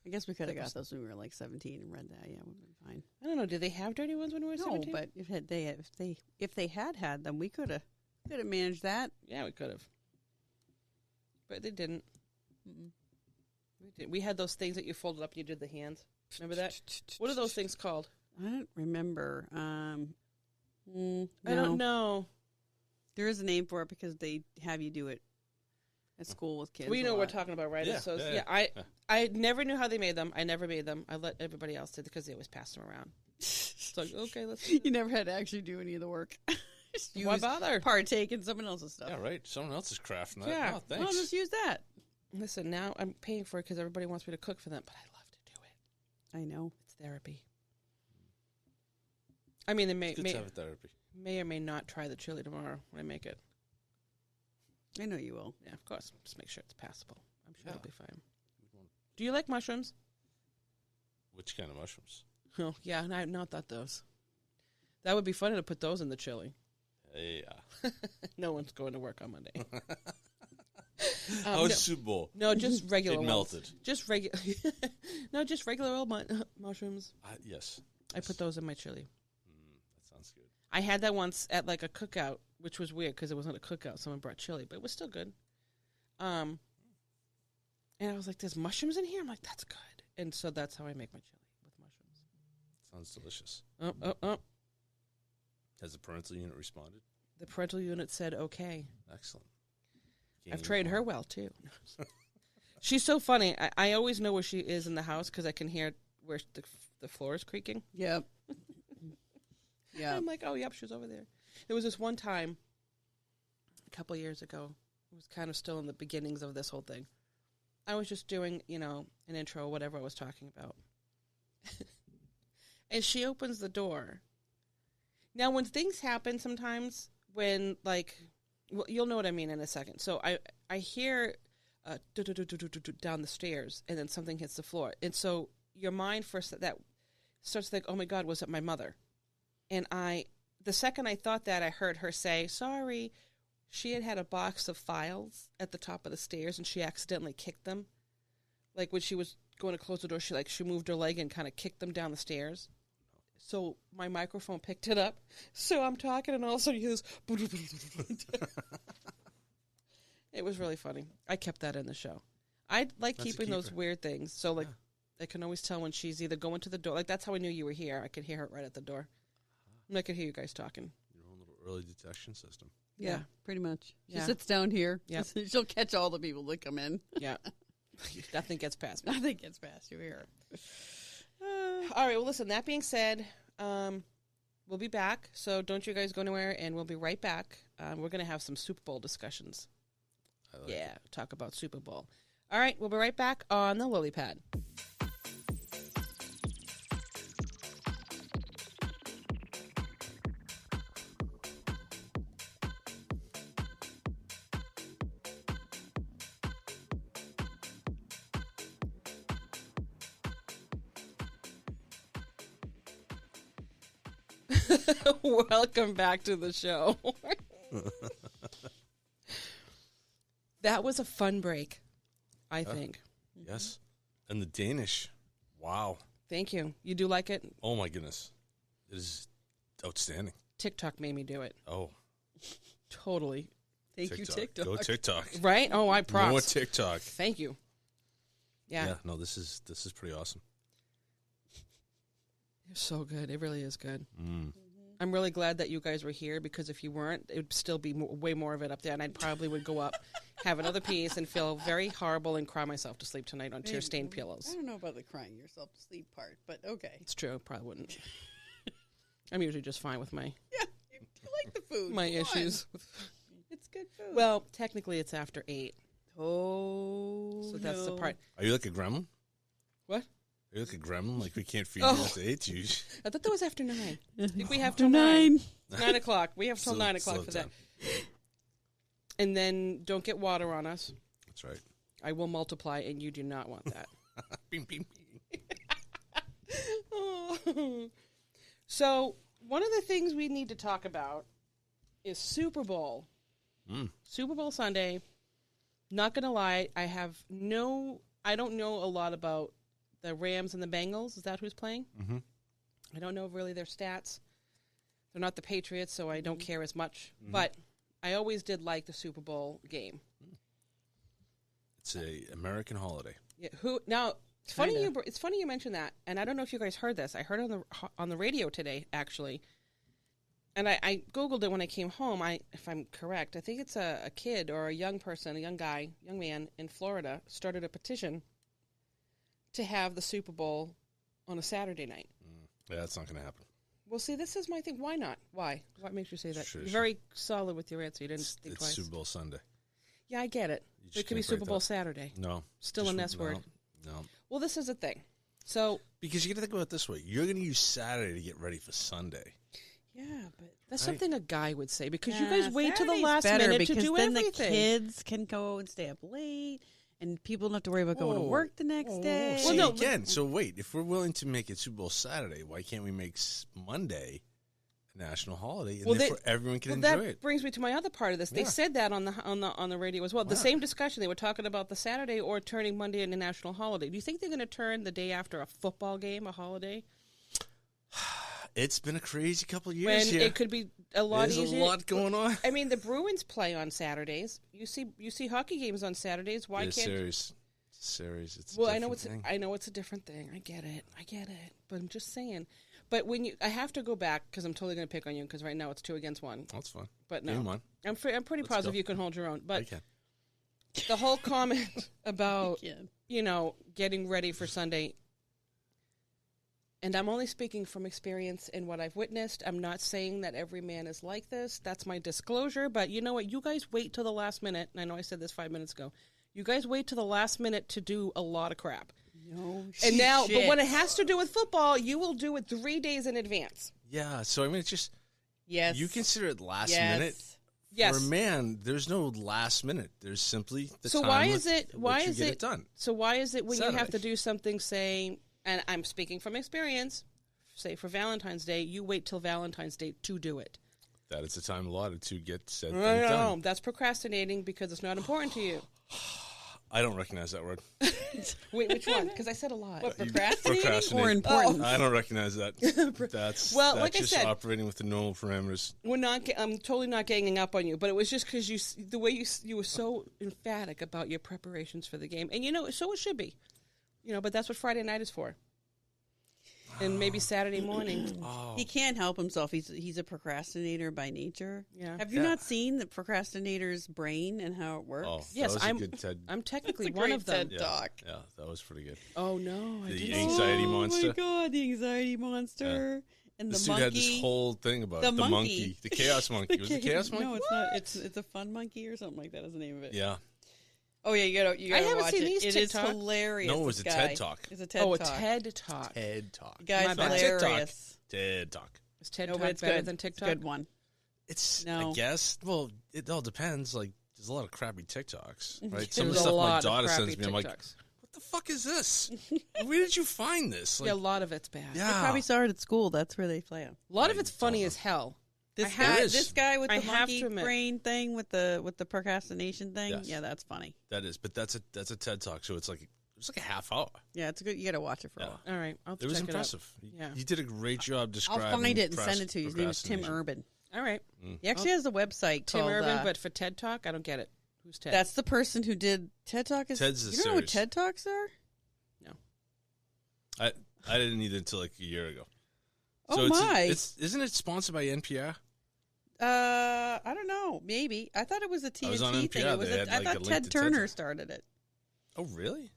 S2: I guess we could have got those when we were like 17 and read that. Yeah, it would have been fine.
S1: I don't know. Did they have dirty ones when we were
S2: No,
S1: 17?
S2: but if they had them, we could have managed that.
S1: Yeah, we could have. But they didn't.
S2: Mm-mm.
S1: We had those things that you folded up and you did the hands. Remember that? What are those things called?
S2: I don't remember.
S1: I don't know.
S2: There is a name for it because they have you do it at school with kids.
S1: Well, you know
S2: a
S1: what we're
S2: lot.
S1: talking about, right?
S3: Yeah,
S1: So
S3: yeah.
S1: I never knew how they made them. I never made them. I let everybody else do it because they always passed them around. It's like, okay, let's do
S2: You never had to actually do any of the work. Just
S1: it. Why
S2: use,
S1: bother?
S2: partake in someone else's stuff.
S3: Yeah, right. Someone else's craft. Not,
S1: Yeah.
S3: Oh, thanks.
S2: Well, just use that.
S1: Listen, now I'm paying for it because everybody wants me to cook for them, but I love to do it.
S2: I know.
S1: It's therapy. I mean, they may
S3: It's good to have a therapy.
S1: may or may not try the chili tomorrow when I make it.
S2: I know you will.
S1: Yeah, of course. Just make sure it's passable. I'm sure it'll
S3: Yeah.
S1: be fine. Do you like mushrooms?
S3: Which kind of mushrooms?
S1: Oh, yeah, and I have not thought those. That would be funny to put those in the chili.
S3: Yeah.
S1: No one's going to work on Monday.
S3: How
S1: no,
S3: was Super Bowl?
S1: no, just regular
S3: It
S1: ones.
S3: melted.
S1: Just regular. No, just regular old mushrooms.
S3: Yes.
S1: I put those in my chili.
S3: That sounds good.
S1: I had that once at like a cookout, which was weird because it wasn't a cookout. Someone brought chili, but it was still good. And I was like, "There's mushrooms in here." I'm like, "That's good." And so that's how I make my chili with mushrooms.
S3: Sounds delicious.
S1: Oh!
S3: Has the parental unit responded?
S1: The parental unit said, "Okay."
S3: Excellent.
S1: I've trained her well too. She's so funny. I always know where she is in the house because I can hear where the floor is creaking.
S2: Yep. Yeah.
S1: I'm like, oh, yep, she was over there. There was this one time, a couple of years ago, it was kind of still in the beginnings of this whole thing. I was just doing, an intro, whatever I was talking about. And she opens the door. Now, when things happen sometimes, when, well, you'll know what I mean in a second. So I hear down the stairs, and then something hits the floor. And so your mind first that starts to think, oh, my God, was it my mother? And the second I thought that, I heard her say, sorry, she had a box of files at the top of the stairs, and she accidentally kicked them. Like when she was going to close the door, she moved her leg and kind of kicked them down the stairs. So my microphone picked it up. So I'm talking, and all of a sudden you hear this. It was really funny. I kept that in the show. I like
S3: That's a
S1: keeping those
S3: keeper.
S1: weird things. So, I can always tell when she's either going to the door. Like, that's how I knew you were here. I could hear her right at the door. And I could hear you guys talking.
S3: Your own little early detection system.
S2: Yeah, pretty much. She
S1: Yeah.
S2: sits down here.
S1: Yep.
S2: She'll catch all the people that come in.
S1: Yeah. Nothing gets past me.
S2: Nothing gets past you here.
S1: All right. Well, listen, that being said, we'll be back. So don't you guys go anywhere, and we'll be right back. We're going to have some Super Bowl discussions.
S3: I like
S1: Yeah,
S3: it.
S1: talk about Super Bowl. All right. We'll be right back on the Lily Pad. Welcome back to the show. That was a fun break, I think.
S3: Yes. And the Danish. Wow.
S1: Thank you. You do like it?
S3: Oh, my goodness. It is outstanding.
S1: TikTok made me do it.
S3: Oh.
S1: Totally.
S2: Thank you, TikTok.
S3: Go TikTok.
S1: Right? Oh, I props.
S3: More TikTok.
S1: Thank you. Yeah.
S3: No, this is pretty awesome.
S1: It's so good. It really is good.
S3: Mm.
S1: I'm really glad that you guys were here because if you weren't, it would still be way more of it up there, and I probably would go up, have another piece, and feel very horrible and cry myself to sleep tonight on tear-stained
S2: I
S1: pillows.
S2: don't know about the crying yourself to sleep part, but okay.
S1: It's true. I probably wouldn't. I'm usually just fine with my
S2: Yeah, you like the food.
S1: my
S2: Come on.
S1: issues.
S2: It's good food.
S1: Well, technically it's after 8,
S2: oh,
S1: so that's the
S2: no.
S1: part.
S3: Are you like a gremlin?
S1: What?
S3: Are you like a gremlin? Like we can't feed
S1: Oh.
S3: you after 8? You
S1: I thought that was after 9. I think we have
S2: After
S1: till 9.
S2: 9.
S1: 9 o'clock. We have till
S3: Slow-
S1: 9 o'clock
S3: slow
S1: for that.
S3: down.
S1: And then don't get water on us.
S3: That's right.
S1: I will multiply, and you do not want that.
S3: Bing, bing, bing.
S1: So, one of the things we need to talk about is Super Bowl.
S3: Mm.
S1: Super Bowl Sunday. Not going to lie, I don't know a lot about the Rams and the Bengals. Is that who's playing?
S3: Mm-hmm.
S1: I don't know really their stats. They're not the Patriots, so I don't care as much.
S3: Mm-hmm.
S1: But I always did like the Super Bowl game.
S3: It's a American holiday.
S1: Yeah, now it's funny
S2: Kinda.
S1: it's funny you mentioned that, and I don't know if you guys heard this. I heard it on the radio today actually. And I Googled it when I came home. If I'm correct, I think it's a kid or a young person, a young man in Florida started a petition to have the Super Bowl on a Saturday night.
S3: Yeah, that's not going to happen.
S1: Well, see, this is my thing. Why not? Why? What makes you say that?
S3: Sure,
S1: You're
S3: sure.
S1: very solid with your answer. You didn't think
S3: It's
S1: twice.
S3: Super Bowl Sunday.
S1: Yeah, I get it.
S3: You
S1: But
S3: just
S1: it could be
S3: can't
S1: Super
S3: break
S1: Bowl
S3: that.
S1: Saturday.
S3: No.
S1: Still
S3: Just
S1: an S word.
S3: No.
S1: Well, this is the thing. So
S3: Because you got to think about it this way. You're going to use Saturday to get ready for Sunday.
S2: Yeah, but
S1: that's
S3: Right.
S1: something a guy would say because you
S2: Nah,
S1: guys wait till the
S2: Saturday's
S1: last
S2: better
S1: minute to
S2: because
S1: do
S2: then
S1: everything.
S2: the kids can go and stay up late, and people don't have to worry about going to
S3: Whoa.
S2: work the next
S3: Whoa,
S2: day.
S3: See,
S1: Well, no,
S3: again, so wait. If we're willing to make it Super Bowl Saturday, why can't we make Monday a national holiday and
S1: Well,
S3: therefore everyone can
S1: Well,
S3: enjoy
S1: that
S3: it?
S1: brings me to my other part of this. They
S3: Yeah.
S1: said that on the radio as well. The
S3: Wow.
S1: same discussion. They were talking about the Saturday or turning Monday into national holiday. Do you think they're going to turn the day after a football game a holiday?
S3: It's been a crazy couple of years
S1: When
S3: here.
S1: it could be a lot
S3: There's
S1: easier.
S3: a lot going on.
S1: I mean, the Bruins play on Saturdays. You see hockey games on Saturdays. Why
S3: It's
S1: can't?
S3: serious. It's serious. It's a
S1: Well, I know
S3: different thing.
S1: I know it's a different thing. I get it. But I'm just saying. But I have to go back because I'm totally going to pick on you because right now it's 2 against 1.
S3: That's fine.
S1: But no,
S3: Game one.
S1: I'm pretty
S3: Let's
S1: positive
S3: go.
S1: you can hold your own. But
S3: Okay.
S1: the whole comment about
S2: Yeah.
S1: getting ready for Sunday. And I'm only speaking from experience in what I've witnessed. I'm not saying that every man is like this. That's my disclosure. But you know what? You guys wait till the last minute. And I know I said this 5 minutes ago. You guys wait till the last minute to do a lot of crap.
S2: No
S1: And now, but
S2: shit.
S1: when it has to do with football, you will do it 3 days in advance.
S3: Yeah. So I mean, it's just
S2: Yes.
S3: you consider it last
S2: yes.
S3: minute.
S1: Yes.
S3: For a man, there's no last minute. There's simply the
S1: So
S3: time
S1: why
S3: with
S1: is it?
S3: which
S1: Why
S3: you
S1: is
S3: get
S1: it?
S3: it done?
S1: So why is it when you have
S3: Saturday.
S1: to do something, say, and I'm speaking from experience, say for Valentine's Day, you wait till Valentine's Day to do it.
S3: That is the time allotted to get said
S1: No,
S3: thing
S1: no,
S3: done.
S1: that's procrastinating because it's not important to you.
S3: I don't recognize that word.
S1: Wait, which one? Because I said a lot.
S2: What,
S3: You
S2: procrastinating
S3: procrastinate.
S2: or important?
S3: I don't recognize that. That's
S1: Well,
S3: that's
S1: like I
S3: just
S1: said-
S3: operating with the normal parameters.
S1: We're not. I'm totally not ganging up on you, but it was just because the way you were so emphatic about your preparations for the game, and so it should be, But that's what Friday night is for, and maybe Saturday morning.
S3: Oh,
S2: He can't help himself. He's a procrastinator by nature.
S1: Yeah.
S2: Have you
S3: Yeah.
S2: not seen the procrastinator's brain and how it works?
S3: oh,
S1: Yes,
S3: that was
S1: I'm-
S3: a good TED.
S1: I'm technically
S2: That's a
S1: one
S2: great
S1: of them.
S2: TED talk.
S3: Yeah, that was pretty good.
S1: Oh no, I
S3: The
S1: didn't.
S3: anxiety
S2: Oh
S3: monster.
S2: my god, the anxiety monster and
S3: This
S2: the
S3: dude
S2: monkey.
S3: had this whole thing about
S2: The
S3: it. The
S2: monkey.
S3: monkey. The chaos monkey. Was it chaos monkey?
S2: No, it's not. It's a fun monkey or something like that is the name of it.
S3: Yeah.
S2: Oh yeah, you gotta
S1: I haven't
S2: watch
S1: seen
S2: it.
S1: these
S2: It is
S1: TikToks.
S2: hilarious.
S3: No, it was
S2: this
S3: a
S2: guy.
S3: TED Talk.
S2: It's a TED
S1: Oh, a
S2: talk.
S1: TED Talk.
S3: TED Talk.
S2: The guy's
S1: My bad.
S3: Not TikTok.
S2: hilarious.
S3: TED Talk.
S1: Is TED
S2: No,
S1: Talk
S2: but it's
S1: better
S2: good.
S1: than
S2: It's a
S1: TikTok?
S2: good one.
S3: It's,
S2: No.
S3: I guess, well, it all depends. Like, there's a lot of crappy TikToks, right? Some of
S1: There's
S3: the
S1: a
S3: stuff my
S1: lot of
S3: daughter
S1: crappy
S3: sends me, I'm like,
S1: TikToks.
S3: what the fuck is this? Where did you find this? Like,
S1: Yeah, a lot of it's bad.
S3: yeah.
S2: Probably saw it at school. That's where they play them.
S1: A lot of
S3: I
S1: it's funny
S3: don't
S1: as hell.
S2: This
S1: I have-
S2: guy,
S3: It is.
S2: this guy with
S1: I
S2: the
S1: have
S2: monkey
S1: to admit.
S2: brain thing with the procrastination thing.
S3: Yes.
S2: Yeah, that's funny.
S3: That is, but that's a TED Talk, so it's like a half hour.
S2: Yeah, it's a good. You got to watch it for a
S3: Yeah.
S2: while.
S1: All right, I'll
S3: It was
S1: check
S3: impressive.
S1: Yeah.
S3: He did a great job describing.
S2: I'll find it and send it to you. His name is Tim
S3: procrastination.
S2: Urban.
S1: All right,
S2: He actually has a website
S1: Tim
S2: called
S1: Urban, but for TED Talk, I don't get it. Who's Ted?
S2: that's the person who did TED Talk.
S3: Ted's the
S2: you don't know what
S3: series.
S2: TED Talks are?
S3: I didn't either until like a year ago.
S2: Oh
S3: it's,
S2: my!
S3: Isn't it sponsored by NPR?
S2: I don't know. Maybe I thought it was a TNT
S3: I was on
S2: thing.
S3: NPR.
S2: It was.
S3: They had,
S2: I
S3: like, a
S2: thought
S3: link
S2: Ted
S3: to TED
S2: Turner
S3: Talk.
S2: started it.
S3: Oh, really?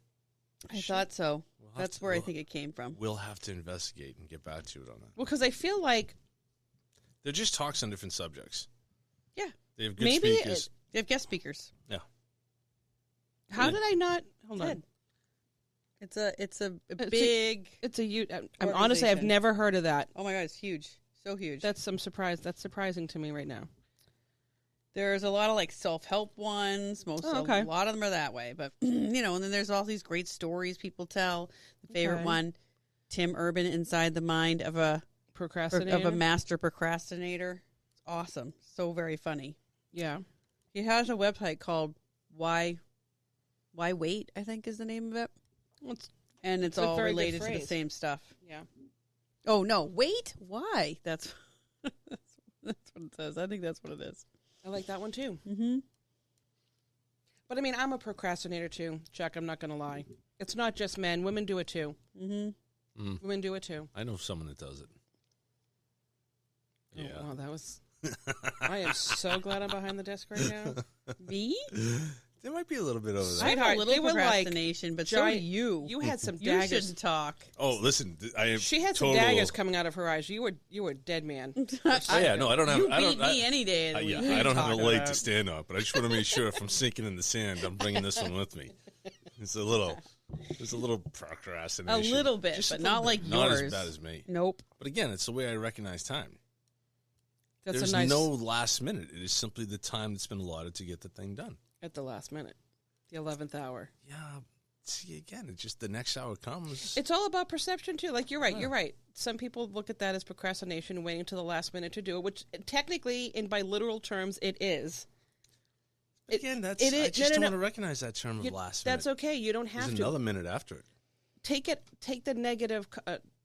S2: I thought so.
S3: We'll have
S2: That's
S3: to-
S2: where I
S3: we'll-
S2: think it came from.
S3: We'll have to investigate and get back to it on that.
S1: Well, because I feel like
S3: They're just talks on different subjects.
S2: Yeah.
S3: They have good
S1: Maybe
S3: speakers.
S2: They have guest speakers.
S1: how
S3: Yeah.
S1: did I not? Hold on.
S2: TED. It's a
S1: It's a-
S2: big.
S1: It's I'm honestly, I've
S2: Organization.
S1: never heard of that.
S2: Oh my god, it's huge. So huge.
S1: That's some surprise. That's surprising to me right now.
S2: There's a lot of like self-help ones.
S1: okay.
S2: A lot of them are that way, but and then there's all these great stories people tell. The favorite
S1: Okay.
S2: one, Tim Urban, Inside the Mind of a
S1: Procrastinator.
S2: master procrastinator. It's awesome. So very funny.
S1: Yeah.
S2: He has a website called Why Wait, I think is the name of it.
S1: Well, it's,
S2: And it's
S1: It's a
S2: all
S1: very good
S2: related to the
S1: phrase.
S2: same stuff.
S1: yeah.
S2: Oh no, wait, why? That's that's what it says. I think that's what it is.
S1: I like that one too.
S2: Mm-hmm.
S1: But I mean, I'm a procrastinator too, Chuck. I'm not going to lie. It's not just men. Women do it too.
S2: Mm-hmm.
S1: Women do it too.
S3: I know someone that does it. Yeah.
S1: Oh, Oh, that was. I am so glad I'm behind the desk right now.
S2: Me?
S3: There might be a little bit over
S2: I
S3: that.
S2: have a little
S1: they were like
S2: procrastination, but so do
S1: giant-
S2: you.
S1: You had some
S2: You
S1: daggers.
S2: shouldn't talk.
S3: Oh, listen, I am.
S1: She had some
S3: total-
S1: daggers coming out of her eyes. You were dead man.
S3: Oh, yeah, no, I don't have.
S2: You
S3: I
S2: beat
S3: don't.
S2: me any day. Of the
S3: Yeah,
S2: week.
S3: I don't have a
S2: Talking
S3: leg
S2: about.
S3: to stand on, but I just want to make sure if I'm sinking in the sand, I'm bringing this one with me. It's a little
S2: A
S3: procrastination.
S2: little bit,
S3: Just a
S2: but
S3: little
S2: not like
S3: bit. Not
S2: yours.
S3: as bad as me.
S2: Nope.
S3: But again, it's the way I recognize time.
S1: That's
S3: There's
S1: a nice
S3: no last minute. It is simply the time that's been allotted to get the thing done.
S1: at the last minute, the 11th hour.
S3: Yeah. See, again, it's just the next hour comes.
S1: It's all about perception too. Like you're right.
S3: Yeah.
S1: You're right. Some people look at that as procrastination and waiting to the last minute to do it, which technically, and by literal terms, it is.
S3: Again, that's.
S1: it is-
S3: I just
S1: no,
S3: don't
S1: no,
S3: want to recognize that term of
S1: You-
S3: last
S1: that's
S3: minute.
S1: okay. You don't have
S3: There's
S1: to
S3: another minute after it.
S1: take it. Take the negative.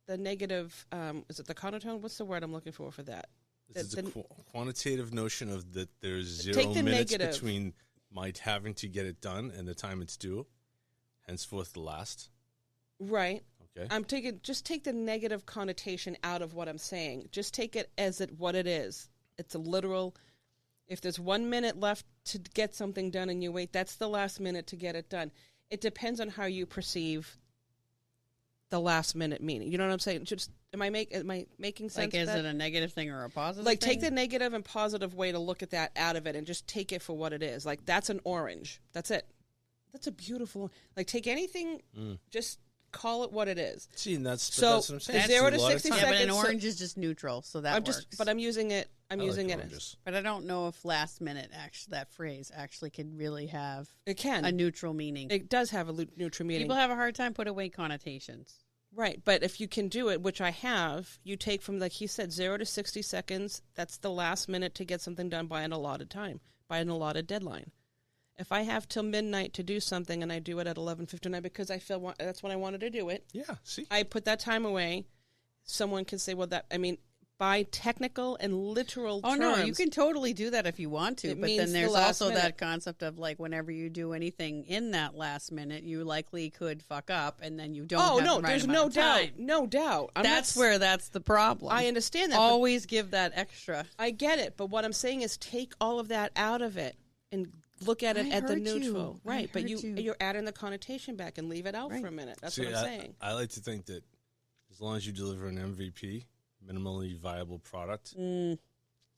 S1: The negative. Is it the connotation? What's the word I'm looking for that?
S3: This is
S1: The-
S3: a quantitative notion of that there's 0
S1: Take the
S3: minutes
S1: negative.
S3: between my having to get it done and the time it's due, henceforth the last.
S1: Right.
S3: Okay.
S1: I'm taking. Just take the negative connotation out of what I'm saying. Just take it as what it is. It's a literal. If there's 1 minute left to get something done and you wait, that's the last minute to get it done. It depends on how you perceive the last minute meaning. You know what I'm saying? Just am I making sense?
S2: Like, is
S1: that?
S2: it a negative thing or a positive
S1: Like
S2: thing?
S1: take the negative and positive way to look at that out of it and just take it for what it is. Like that's an orange. That's it. That's a beautiful. Like take anything. Just call it what it is.
S3: See, and that's
S1: So,
S3: that's what I'm saying.
S1: the 0 to
S3: It's a lot of
S1: 60
S3: time.
S2: Yeah, but an
S1: seconds, so-
S2: orange is just neutral, so that
S1: I'm
S2: works.
S1: just, but I'm using it. I'm
S3: I like
S1: using it.
S3: oranges.
S2: But I don't know if last minute, actually, that phrase actually could really have
S1: It can.
S2: a neutral meaning.
S1: It does have a neutral meaning.
S2: People have a hard time put away connotations.
S1: Right, but if you can do it, which I have, you take from, like he said, 0 to 60 seconds. That's the last minute to get something done by an allotted time, by an allotted deadline. If I have till midnight to do something and I do it at 11:59 because I feel that's when I wanted to do it,
S3: Yeah. See.
S1: I put that time away. Someone can say, well, that, I mean, by technical and literal
S2: Oh,
S1: terms.
S2: no, you can totally do that if you want to.
S1: It
S2: But
S1: means
S2: then
S1: the
S2: there's
S1: last
S2: also
S1: minute.
S2: that concept of, like, whenever you do anything in that last minute, you likely could fuck up, and then you don't
S1: Oh,
S2: have
S1: no,
S2: the right
S1: there's
S2: amount
S1: no
S2: of
S1: doubt.
S2: time.
S1: No doubt.
S2: That's where that's the problem.
S1: I understand that. but
S2: Always give that extra.
S1: I get it, but what I'm saying is take all of that out of it and look at it
S2: I
S1: at the
S2: heard you.
S1: neutral.
S2: I
S1: Right, but
S2: heard you.
S1: you're adding the connotation back and leave it out for a minute. That's
S3: See,
S1: what I'm saying.
S3: I like to think that as long as you deliver an MVP, minimally viable product.
S2: Mm.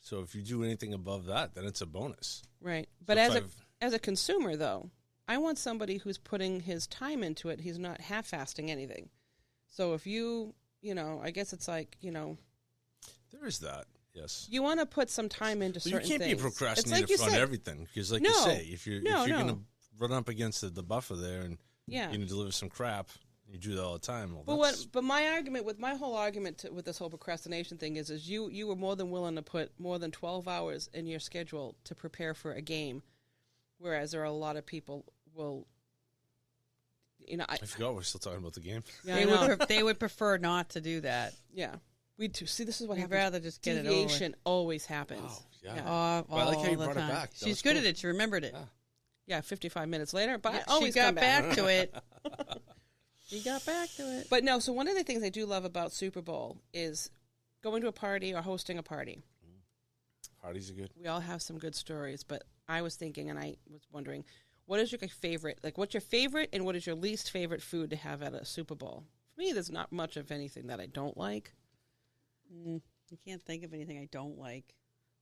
S3: So if you do anything above that, then it's a bonus.
S1: Right. But
S3: So
S1: as
S3: if
S1: a as a consumer though, I want somebody who's putting his time into it. He's not half-fasting anything. So if you know, I guess it's like,
S3: There is that. Yes.
S1: you want to put some time into
S3: But you
S1: certain
S3: can't
S1: things.
S3: be a procrastinator
S1: It's like you
S3: from
S1: said.
S3: everything because, like
S1: No.
S3: you say, if you're
S1: No,
S3: going
S1: no.
S3: to run up against the buffer there and
S1: Yeah.
S3: you're going to deliver some crap, you do that all the time. Well,
S1: But but my argument with my whole argument with this whole procrastination thing is you were more than willing to put more than 12 hours in your schedule to prepare for a game, whereas there are a lot of people will,
S3: I forgot we're still talking about the game.
S1: yeah,
S2: They
S1: I know.
S2: would they would prefer not to do that.
S1: Yeah, we do. See, this is what
S2: I'd
S1: happens.
S2: rather just get it over with.
S1: Deviation always happens.
S3: Wow, yeah.
S1: yeah.
S3: But I like how you
S2: all the
S3: brought it
S2: time.
S3: back. That
S2: She's
S3: was
S2: good
S3: cool.
S2: at it. She remembered it.
S3: Yeah.
S1: Yeah, 55 minutes later, but
S2: Yeah,
S1: I always
S2: she got
S1: come back.
S2: to it. She got back to it.
S1: But no, so one of the things I do love about Super Bowl is going to a party or hosting a party.
S3: Parties are good.
S1: We all have some good stories, but I was thinking and I was wondering, what is your favorite? Like, what's your favorite and what is your least favorite food to have at a Super Bowl? For me, there's not much of anything that I don't like.
S2: I can't think of anything I don't like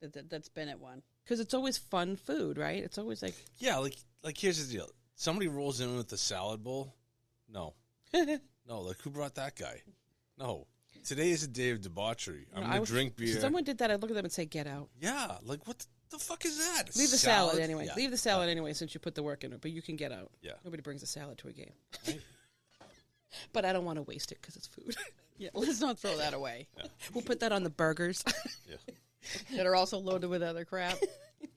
S2: that's been at one.
S1: Because it's always fun food, right? It's always like,
S3: Yeah, like here's the deal. Somebody rolls in with the salad bowl. No. No, like who brought that guy? No. Today is a day of debauchery. I'm going to drink beer.
S1: If someone did that, I'd look at them and say, get out.
S3: Yeah, like what the fuck is that?
S1: Leave the salad anyway.
S3: Yeah.
S1: Leave the salad anyway since you put the work in it, but you can get out.
S3: Yeah.
S1: Nobody brings a salad to a game.
S3: Right.
S1: But I don't want to waste it because it's food.
S2: Yeah, let's not throw that away.
S1: We'll put that on the burgers.
S3: Yeah,
S2: That are also loaded with other crap.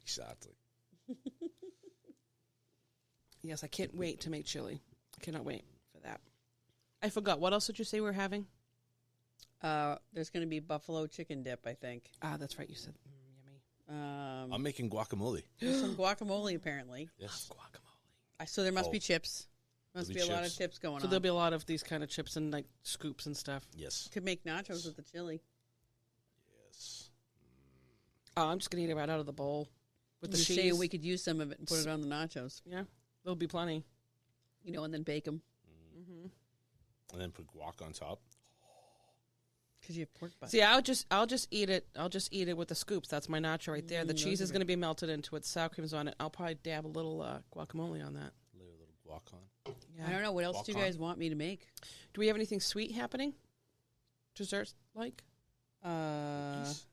S3: exactly.
S1: Yes, I can't wait to make chili. I cannot wait for that. I forgot. What else did you say we're having?
S2: There's going to be buffalo chicken dip, I think.
S1: Ah, that's right. You said yummy.
S3: I'm making guacamole.
S2: There's some guacamole, apparently.
S3: Yes.
S1: Guacamole.
S2: So there must
S3: Oh.
S2: be chips. Must be
S3: There'll
S2: a
S3: be
S2: lot of
S3: chips.
S2: chips going
S1: So
S2: on.
S1: there'll be a lot of these kind of chips and like scoops and stuff.
S3: Yes.
S2: Could make nachos with the chili.
S3: Yes.
S1: Oh, I'm just gonna eat it right out of the bowl with the
S2: You're
S1: cheese.
S2: saying we could use some of it and put it on the nachos,
S1: Yeah, there'll be plenty.
S2: and then bake them
S1: Mm-hmm.
S3: And then put guac on top.
S2: because you have pork butt.
S1: See, I'll just eat it. I'll just eat it with the scoops. That's my nacho right there. The
S2: those
S1: cheese
S2: are
S1: is going to be melted into it. Sour cream's on it. I'll probably dab a little guacamole on that.
S3: Lay a little guac on.
S1: Yeah.
S2: I don't know. What else do you
S3: Walk on.
S2: guys want me to make?
S1: Do we have anything sweet happening? Desserts like?
S3: Cookies.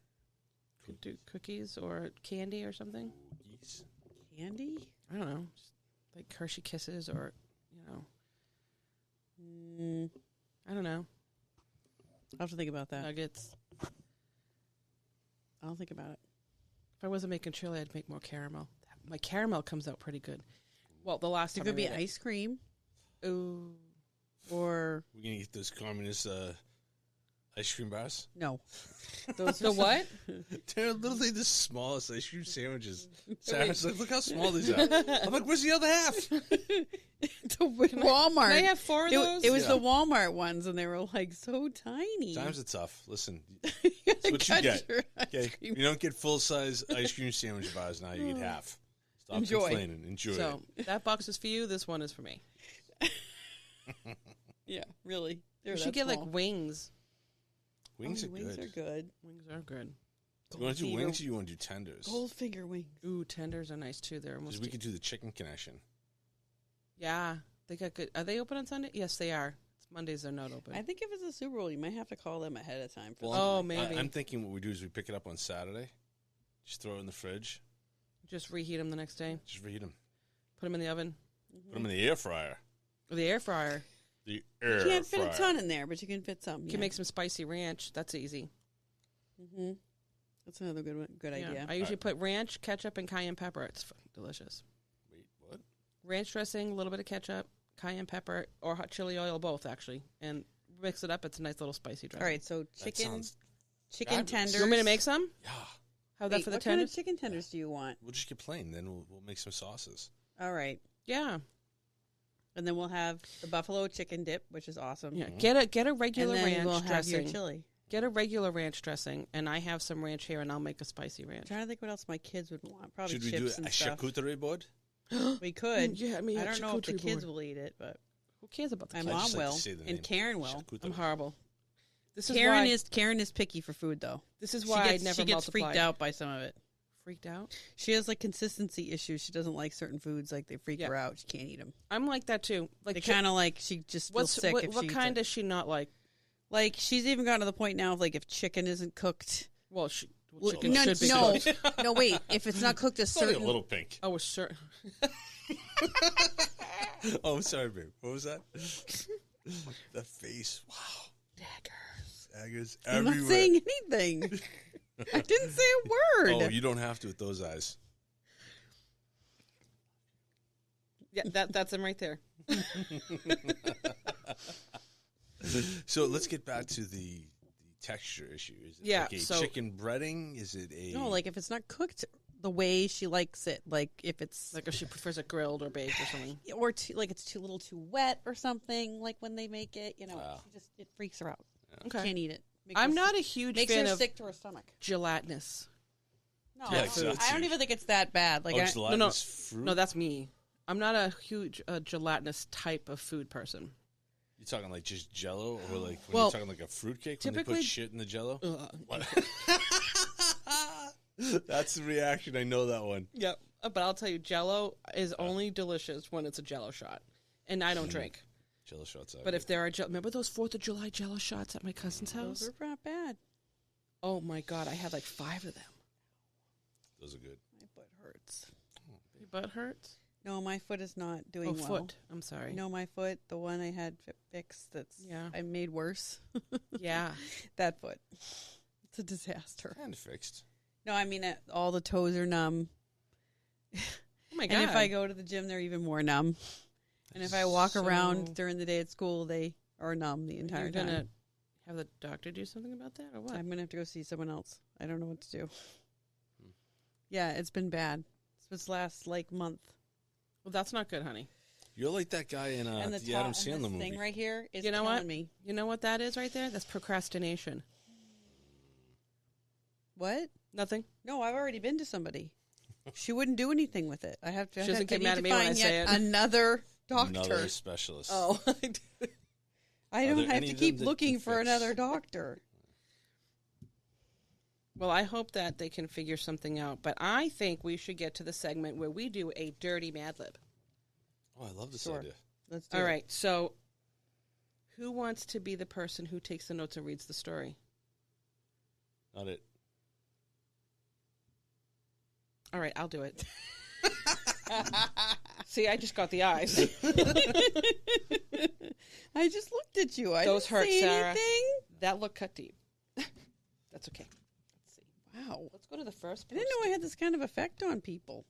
S1: Could do cookies or candy or something.
S3: Cookies.
S2: Candy?
S1: I don't know, just like Hershey Kisses or I don't know,
S2: I'll have to think about that.
S1: nuggets.
S2: I'll think about it.
S1: If I wasn't making chili, I'd make more caramel. My caramel comes out pretty good. Well, the last
S2: There
S1: time
S2: could be
S1: I made
S2: ice cream
S1: it. Ooh,
S2: or
S3: We're gonna eat those communist ice cream bars.
S2: no. Those
S1: the what?
S3: They're literally the smallest ice cream sandwiches. Sarah's like, look how small these are. I'm like, where's the other half?
S2: Walmart.
S1: Can I have 4 of those?
S2: It was
S3: Yeah.
S2: the Walmart ones, and they were like so tiny.
S3: Times are tough. Listen,
S2: You
S3: that's what you
S2: cut
S3: get.
S2: your ice
S3: Okay,
S2: cream.
S3: you don't get full size ice cream sandwich bars now. You get half. Stop
S2: Enjoy.
S3: complaining. Enjoy
S1: So
S3: it.
S1: that box is for you. This one is for me.
S2: Yeah, really. They're
S1: We
S2: that
S1: should get
S2: small.
S1: like wings.
S3: Wings are
S2: Wings
S3: good.
S2: are good.
S1: Wings are good.
S3: You want to do
S2: Goldfinger-
S3: wings or you want to do tenders?
S2: Goldfinger wings.
S1: Ooh, tenders are nice too. They're
S3: Because
S1: almost
S3: we could do the chicken connection.
S1: yeah. They got good. Are they open on Sunday? Yes, they are. It's Mondays they're not open.
S2: I think if it's a Super Bowl, you might have to call them ahead of time. For
S3: Well,
S1: Oh,
S3: I'm-
S1: maybe.
S3: I'm thinking what we do is we pick it up on Saturday, just throw it in the fridge,
S1: Just reheat them the next day.
S3: just reheat them,
S1: Put them in the oven
S3: put them in the air fryer.
S1: or the air fryer.
S3: The air
S2: You can't fit
S3: fryer.
S2: a ton in there, but you can fit some.
S1: You can make some spicy ranch. That's easy.
S2: Mm-hmm. That's another good one. Good
S1: Yeah.
S2: idea.
S1: I usually put ranch, ketchup, and cayenne pepper. It's delicious.
S3: Wait, what?
S1: Ranch dressing, a little bit of ketchup, cayenne pepper, or hot chili oil, both actually, and mix it up. It's a nice little spicy dressing.
S2: All right, so
S3: That
S2: chicken
S3: sounds
S2: chicken
S3: fabulous.
S2: tenders.
S1: You want me to make some?
S3: Yeah.
S1: Have that
S2: Wait,
S1: for the
S2: what kind
S1: tenders?
S2: of chicken tenders do you want?
S3: We'll just get plain. Then we'll make some sauces.
S2: All right,
S1: Yeah.
S2: and then we'll have the buffalo chicken dip, which is awesome.
S1: Yeah.
S3: Mhm.
S1: Get a
S2: and
S1: regular
S2: then
S1: ranch
S2: we'll have
S1: dressing.
S2: your chili.
S1: Get a regular ranch dressing, and I have some ranch here, and I'll make a spicy ranch.
S2: I'm trying to think what else my kids would want. Probably
S3: Should we
S2: chips
S3: do
S2: and
S3: a
S2: stuff.
S3: charcuterie board?
S2: We could.
S1: Yeah, I mean,
S2: I don't know if the
S1: charcuterie
S2: kids
S1: board.
S2: will eat it, but
S1: Who cares about the
S2: my
S1: kids?
S3: I
S2: mom
S3: just like to
S2: will,
S3: say the
S2: and
S3: name.
S2: Karen will.
S3: Charcuterie.
S1: I'm horrible. This is
S2: Karen
S1: why.
S2: Karen is picky for food, though.
S1: This is
S2: She
S1: why
S2: gets,
S1: I never
S2: she gets
S1: multiplied.
S2: freaked out by some of it.
S1: Freaked out.
S2: She has like consistency issues. She doesn't like certain foods. Like they freak
S1: Yeah.
S2: her out. She can't eat them.
S1: I'm like that too. Like
S2: They kind of like she just feels
S1: what's
S2: sick if
S1: what
S2: she eats
S1: kind
S2: it.
S1: does she not like?
S2: Like she's even gotten to the point now of like if chicken isn't cooked.
S1: Well,
S2: Well,
S1: chicken
S2: no,
S1: should be
S2: no,
S1: cooked.
S2: no. Wait, if it's not cooked a
S3: It's only a
S2: certain
S3: little pink.
S1: Oh, sure.
S3: Oh, I'm sorry, babe. What was that? The face. Wow. Daggers
S2: I'm
S3: everywhere.
S2: not saying anything. I didn't say a word.
S3: Oh, you don't have to with those eyes.
S1: Yeah, that's him right there.
S3: So let's get back to the texture issue. Is it
S1: Yeah,
S3: like a
S1: so-
S3: chicken breading? Is it a
S2: No, like if it's not cooked the way she likes it, like if it's
S1: Like if she prefers it grilled or baked or something.
S2: or like it's too little too wet or something. Like when they make it,
S3: Wow.
S2: she just it freaks her out.
S1: Okay.
S2: Can't eat it. Makes
S1: I'm
S2: her
S1: not
S2: sick-
S1: a huge
S2: makes
S1: fan
S2: her
S1: of
S2: sick to her stomach.
S1: gelatinous.
S2: No,
S3: Yeah,
S2: I
S3: exactly.
S2: don't even think it's that bad. Like
S3: oh,
S2: I,
S3: gelatinous fruit?
S1: No, that's me. I'm not a huge gelatinous type of food person.
S3: You talking like just Jello, or like when
S1: Well,
S3: you're talking like a fruitcake when they
S1: typically-
S3: put shit in the Jello?
S1: Ugh.
S3: That's the reaction. I know that one.
S1: Yep. But I'll tell you, Jello is only delicious when it's a Jello shot, and I don't drink.
S3: Jello shots.
S1: But if there are, remember those 4th of July Jello shots at my cousin's house?
S2: those are not bad.
S1: Oh my God, I had like 5 of them.
S3: those are good.
S2: My butt hurts.
S1: Your butt hurts?
S2: No, my foot is not doing
S1: Oh,
S2: well.
S1: foot. I'm sorry.
S2: No, my foot, the one I had fixed, that's
S1: Yeah.
S2: I made worse.
S1: Yeah.
S2: That foot, it's a disaster.
S3: Kind of fixed.
S2: No, I mean all the toes are numb,
S1: Oh my God.
S2: and if I go to the gym, they're even more numb. And if I walk
S1: So-
S2: around during the day at school, they are numb the entire
S1: You're
S2: time.
S1: gonna have the doctor do something about that, or what?
S2: I'm gonna have to go see someone else. I don't know what to do. Yeah, it's been bad. This last like month.
S1: Well, that's not good, honey.
S3: You're like that guy in
S2: and
S3: the
S2: top-
S3: Adam
S2: and
S3: Sandler
S2: this
S3: movie.
S2: thing right here is
S1: You know
S2: killing
S1: what?
S2: me.
S1: You know what that is right there? That's procrastination.
S2: What?
S1: Nothing.
S2: No, I've already been to somebody. She wouldn't do anything with it. I have to.
S1: She doesn't get
S2: I need
S1: mad
S2: to
S1: at me when I
S2: find
S1: say
S2: yet
S1: it.
S2: Another doctor.
S3: Another specialist.
S1: Oh,
S2: I
S3: Are
S2: don't
S3: there
S2: have
S3: any
S2: to
S3: of them
S2: keep
S3: that
S2: looking
S3: can
S2: for
S3: fix?
S2: another doctor.
S1: well, I hope that they can figure something out. But I think we should get to the segment where we do a dirty Mad Lib.
S3: Oh, I love this
S2: Sure.
S3: idea.
S2: Let's do
S1: All
S2: it.
S1: right. So, who wants to be the person who takes the notes and reads the story?
S3: Not it.
S1: All right, I'll do it. See, I just got the eyes.
S2: I just looked at you. I
S1: Those
S2: didn't
S1: hurt,
S2: say
S1: Sarah.
S2: anything.
S1: That look cut deep. That's okay. Let's see.
S2: Wow.
S1: Let's go to the first.
S2: I didn't know I had this kind of effect on people.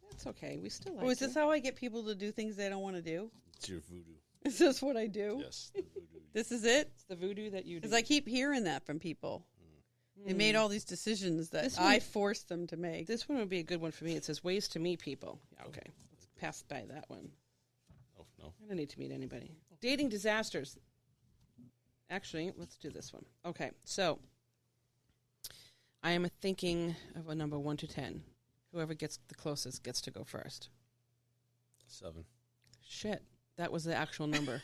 S1: That's okay. We still like
S2: Oh, is
S1: you.
S2: this how I get people to do things they don't want to do?
S3: It's your voodoo.
S2: Is this what I do?
S3: Yes, the voodoo.
S2: This is it?
S1: It's the voodoo that you do.
S2: Because I keep hearing that from people. They made all these decisions that
S1: This
S2: I
S1: one-
S2: forced them to make.
S1: This one would be a good one for me. It says ways to meet people. Yeah, okay. Let's pass by that one.
S3: Oh, no.
S1: I don't need to meet anybody. Dating disasters. Actually, let's do this one. Okay, so I am thinking of a number 1 to 10. Whoever gets the closest gets to go first.
S3: 7.
S1: Shit, that was the actual number.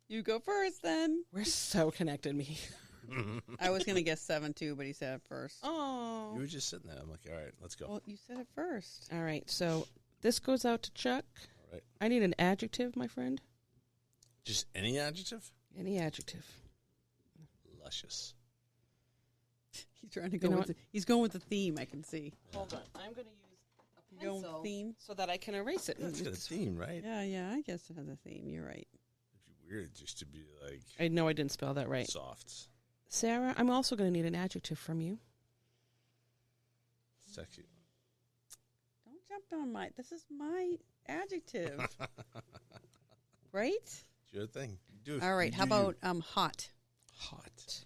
S2: You go first then.
S1: We're so connected, me.
S2: I was going to guess 7 too, but he said it first.
S1: Oh.
S3: You were just sitting there. I'm like, all right, let's go.
S2: Well, you said it first.
S1: All right, so this goes out to Chuck.
S3: All right.
S1: I need an adjective, my friend.
S3: Just any adjective?
S1: Any adjective.
S3: Luscious.
S2: He's trying to go
S1: know
S2: with he's going with the theme, I can see.
S1: Hold on. I'm going to use a
S2: Going with theme?
S1: so that I can erase it.
S3: That's got a theme, right?
S2: Yeah, I guess it has a theme. You're right.
S3: It'd be weird just to be like
S1: I know I didn't spell that right.
S3: soft,
S1: Sarah, I'm also going to need an adjective from you.
S3: sexy.
S2: Don't jump on this is my adjective. Right?
S3: It's your thing. You do.
S2: All right,
S3: You
S2: how
S3: do you.
S2: about hot?
S3: Hot.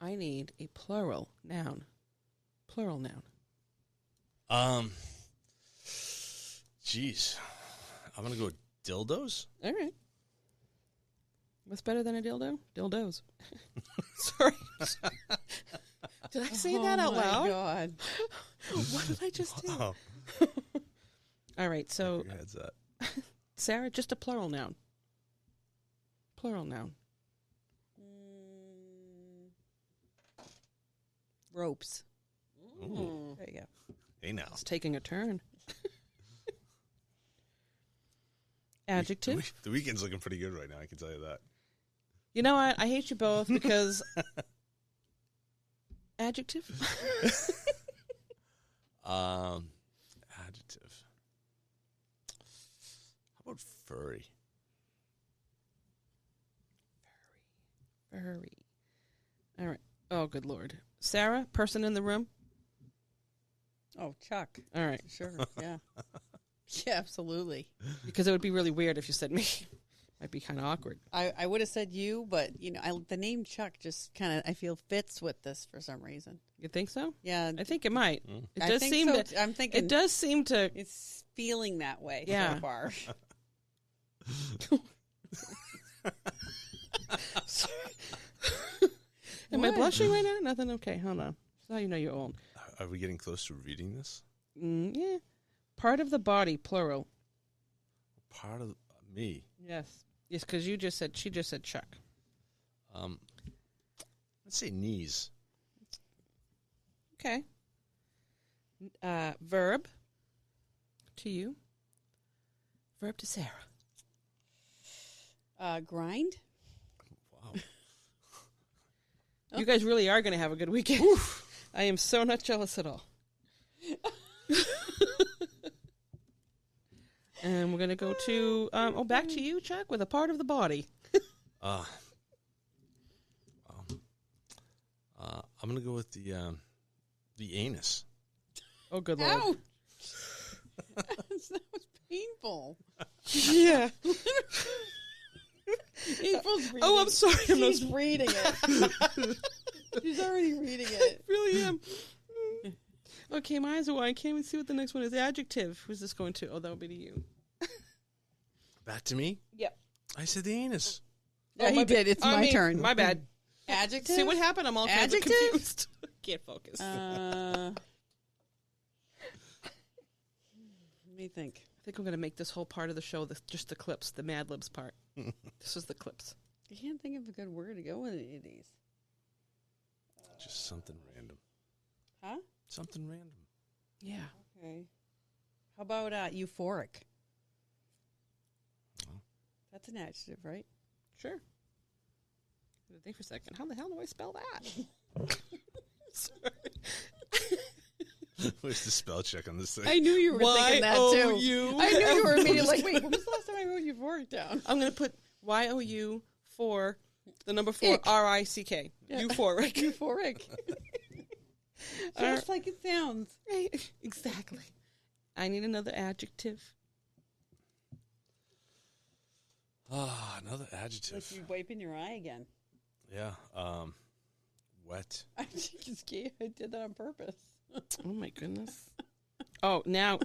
S1: I need a plural noun. Plural noun.
S3: Jeez. I'm gonna go with dildos.
S1: All right. What's better than a dildo? Dildos. Sorry. Did I say that out
S2: Oh, my
S1: loud?
S2: God.
S1: What did I just do?
S3: Oh,
S1: All right, so
S3: your head's that.
S1: Sarah, just a plural noun. Plural noun.
S2: Ropes.
S3: Ooh.
S2: There you go.
S3: Hey now.
S1: It's taking a turn. Adjective.
S3: The weekend's looking pretty good right now. I can tell you that.
S1: You know what? I hate you both because adjective.
S3: Adjective. How about furry?
S1: Furry. All right. Oh, good Lord. Sarah, person in the room?
S2: Oh, Chuck.
S1: All right.
S2: Sure. Yeah. Yeah, absolutely.
S1: Because it would be really weird if you said me. Might be kind of awkward.
S2: I would have said you, but the name Chuck just kind of I feel fits with this for some reason.
S1: You think so?
S2: Yeah,
S1: I think it might. It
S2: I
S1: does
S2: think
S1: seem
S2: so.
S1: to.
S2: I'm thinking
S1: It does seem to.
S2: it's feeling that way
S1: Yeah.
S2: so far.
S1: Am I
S2: What?
S1: blushing right now? Nothing. Okay, hold on. That's how you know you're old.
S3: Are we getting close to reading this?
S1: Yeah. Part of the body, plural.
S3: Part of me.
S1: Yes. Yes, because she just said Chuck.
S3: Let's say knees.
S1: Okay. Verb to you. Verb to Sarah.
S2: Grind.
S3: Wow.
S1: You guys really are going to have a good weekend. I am so not jealous at all. And we're going to go to, back to you, Chuck, with a part of the body.
S3: I'm gonna go with the anus.
S1: Oh, good Lord.
S2: Ouch! That was painful.
S1: Yeah.
S2: April's reading.
S1: Oh, I'm sorry. I'm not
S2: She's reading it. She's already reading it.
S1: really am. Okay, my eyes are wide. I can't even see what the next one is. Adjective. Who's this going to? Oh, that would be to you.
S3: Back to me.
S1: Yep.
S3: I said the anus.
S2: Yeah, he did. It's my turn.
S1: My bad.
S2: Adjective.
S1: See what happened? I'm all kinds of
S2: Adjective?
S1: confused. can't focus.
S2: Let me think.
S1: I think I'm going to make this whole part of the show just the clips, the Mad Libs part. This is the clips.
S2: I can't think of a good word to go with any of these.
S3: Just something random.
S2: Huh?
S3: Something random.
S1: Yeah.
S2: Okay. How about euphoric?
S3: Oh.
S2: That's an adjective, right?
S1: Sure. I had to think for a second. How the hell do I spell that? Sorry.
S3: Where's the spell check on this thing?
S2: I knew you were thinking that too.
S1: Y-O-U.
S2: I knew you were immediately like, wait, when was the last time I wrote euphoric down?
S1: I'm going to put Y-O-U for the number 4,
S2: Ick.
S1: R-I-C-K.
S2: Yeah.
S1: Euphoric.
S2: Euphoric. Just like it sounds.
S1: Right. Exactly. I need another adjective.
S3: Another adjective.
S2: Like you wiping your eye again.
S3: Yeah. Wet.
S2: I did that on purpose.
S1: Oh, my goodness. Oh, now,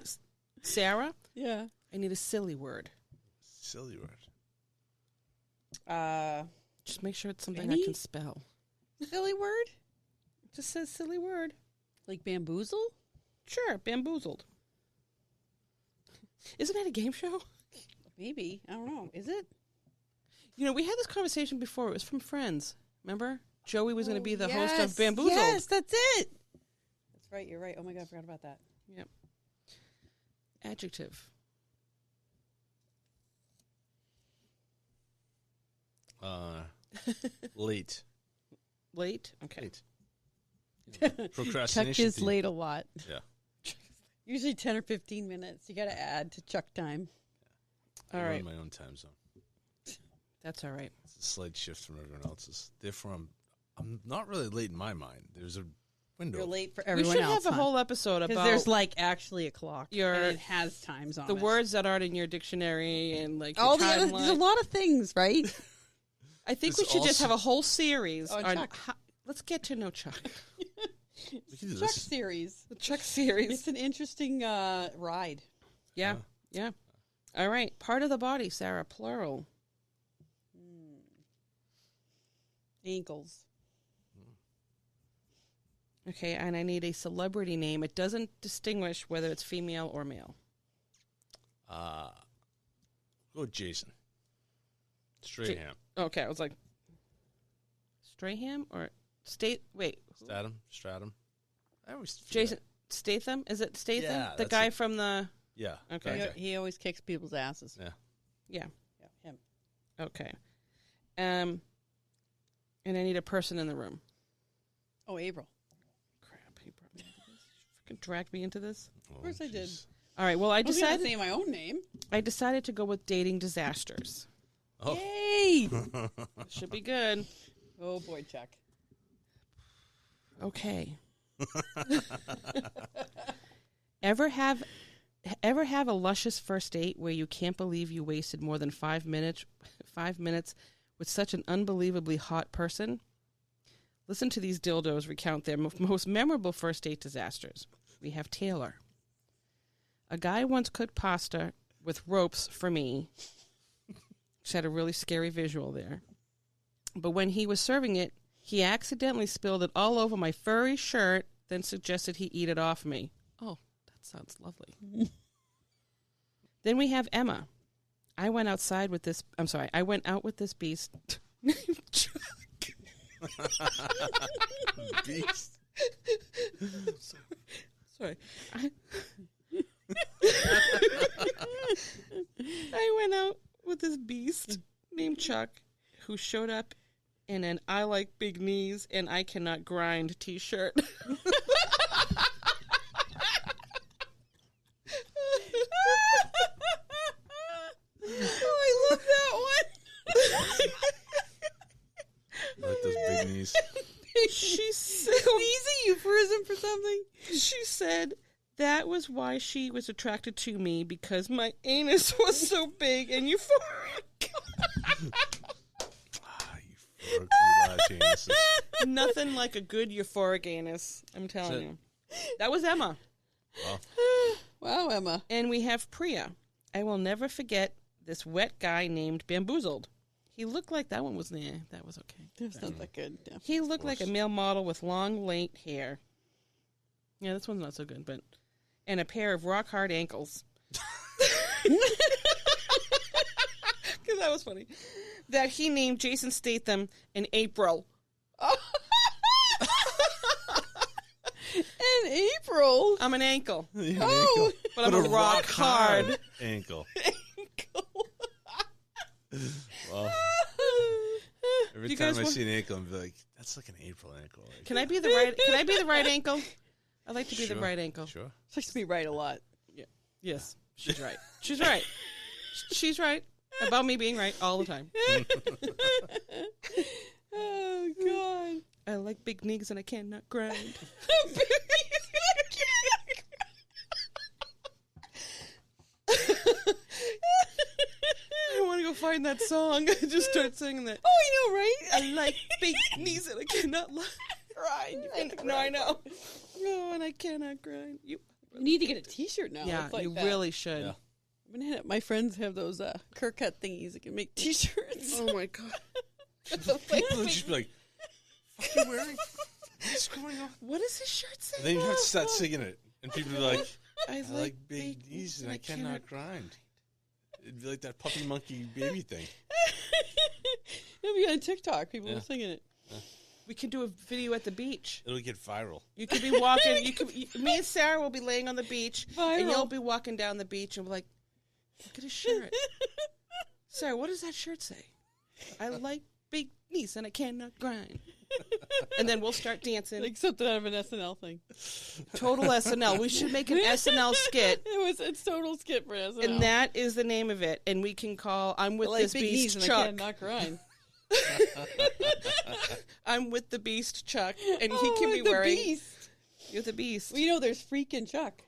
S1: Sarah,
S2: Yeah.
S1: I need a silly word.
S3: Silly word.
S1: Just make sure it's something I
S2: Any?
S1: can spell.
S2: Silly word?
S1: It just says silly word.
S2: Like bamboozle?
S1: Sure, bamboozled. Isn't that a game show?
S2: Maybe. I don't know. Is it?
S1: You know, we had this conversation before. It was from Friends. Remember? Joey was going to be the host
S2: yes,
S1: of Bamboozled.
S2: Yes, that's it. That's right. You're right. Oh, my God. I forgot about that.
S1: Yep. Adjective.
S3: Late.
S1: Late? Okay.
S3: Late.
S2: Chuck
S3: Procrastination.
S2: is
S3: theme.
S2: late a lot.
S3: Yeah.
S2: Usually 10 or 15 minutes. You got to add to Chuck time.
S1: All
S3: I
S1: right.
S3: run my own time zone.
S1: That's all right.
S3: It's a slight shift from everyone else's. Therefore, I'm not really late in my mind. There's a window.
S2: You're late for
S1: We
S2: everyone
S1: should
S2: else.
S1: have a whole episode
S2: Because
S1: about
S2: there's like actually a clock.
S1: Your-
S2: and it has times on
S1: the
S2: it.
S1: words that aren't in your dictionary and like your
S2: All the other,
S1: timeline.
S2: there's a lot of things, right?
S1: I think
S3: There's
S1: we should just
S3: also-
S1: have a whole series
S2: On
S1: on
S2: Chuck.
S1: let's get to know Chuck.
S3: We can do
S2: Chuck
S3: this.
S2: series.
S1: The Chuck series.
S2: It's an interesting ride.
S1: Yeah. Yeah. All right. Part of the body, Sarah, plural.
S2: Ankles.
S1: Okay, and I need a celebrity name. It doesn't distinguish whether it's female or male.
S3: Go with Jason. Strahan.
S1: Okay, I was like, Strahan or wait,
S3: Stratum. I always forget.
S1: Jason Statham? Is it Statham?
S3: Yeah,
S1: the
S3: that's
S1: guy
S3: it.
S1: from the.
S3: Yeah.
S1: Okay.
S3: that guy.
S2: He always kicks people's asses.
S3: Yeah.
S1: Yeah.
S2: Yeah, him.
S1: Okay. And I need a person in the room.
S2: Oh, April.
S1: Crap, he brought me into this. Freaking dragged me into this.
S3: Of
S2: course I did.
S1: All right. Well, I
S2: I was going to
S1: decided.
S2: say my own name.
S1: I decided to go with dating disasters.
S3: Oh.
S2: Yay!
S1: Should be good.
S2: Oh, boy, Chuck.
S1: Okay. Ever have a luscious first date where you can't believe you wasted more than 5 minutes with such an unbelievably hot person? Listen to these dildos recount their most memorable first date disasters. We have Taylor. A guy once cooked pasta with ropes for me. Which had a really scary visual there. But when he was serving it, he accidentally spilled it all over my furry shirt, then suggested he eat it off me. Oh, that sounds lovely. Then we have Emma. I went out with this beast named Chuck.
S3: Beast.
S1: Sorry. I went out with this beast named Chuck who showed up in an I like big knees and I cannot grind t-shirt.
S2: Oh, I love that one.
S3: Like those big knees.
S1: She said,
S2: Sneeze a euphemism for something.
S1: she said that was why she was attracted to me because my anus was so big and euphoric.
S3: You large anuses.
S1: Nothing like a good euphoric anus, I'm telling
S3: Shit.
S1: you. That was Emma.
S2: Wow, Emma.
S1: And we have Priya. I will never forget this wet guy named Bamboozled. He looked like that one was that was okay.
S2: That's not that good. Yeah.
S1: He looked like a male model with long, light hair. Yeah, this one's not so good, but and a pair of rock hard ankles. Because that was funny. That he named Jason Statham in April.
S2: In April.
S1: I'm an ankle,
S2: Oh.
S1: but I'm a rock hard
S3: ankle.
S1: ankle.
S3: Well, every
S1: You
S3: time
S1: guys
S3: I
S1: want-
S3: see an ankle, I'm like, that's like an April ankle. Like,
S1: Can I be the right? Can I be the right ankle? I'd like to be the
S3: Sure.
S1: right ankle.
S3: Sure.
S2: Likes to be right a lot.
S1: Yes, she's right. She's right. She's right about me being right all the time.
S2: Oh, God.
S1: I like big knees and I cannot grind. I want to go find that song. Just start singing that.
S2: Oh, I know, right?
S1: I like big knees and I cannot grind. No, I know. No, and I cannot grind. You
S2: need to get a T-shirt now.
S1: yeah,
S2: It's like
S1: you
S2: that.
S1: really should.
S3: Yeah.
S2: I'm gonna my friends have those Kirkut thingies that can make T-shirts.
S1: Oh my god.
S3: People would just be like, "What are you wearing? What's going on?"
S1: What does his shirt say?
S3: And then you have to start singing it, and people be like,
S1: I
S3: "I like big knees and I cannot grind." It'd be like that puppy monkey baby thing.
S2: It'll be on TikTok. People
S3: Yeah.
S2: are singing it.
S1: We can do a video at the beach.
S3: It'll get viral.
S1: You could be walking. Me and Sarah will be laying on the beach, and
S2: Viral.
S1: you'll be walking down the beach, and we're like, "Look at his shirt." Sarah, what does that shirt say? I like big knees and I cannot grind. And then we'll start dancing.
S2: Like something out of an SNL thing.
S1: Total SNL. We should make an SNL skit,
S2: It's total skit for SNL.
S1: and that is the name of it. And we can call "I'm with
S2: I like
S1: this
S2: big
S1: beast,
S2: knees and I
S1: Chuck."
S2: cannot grind.
S1: I'm with the beast, Chuck, and he
S2: Oh,
S1: can be
S2: the
S1: wearing.
S2: Beast.
S1: You're the beast.
S2: Well, you know, there's Freak and Chuck.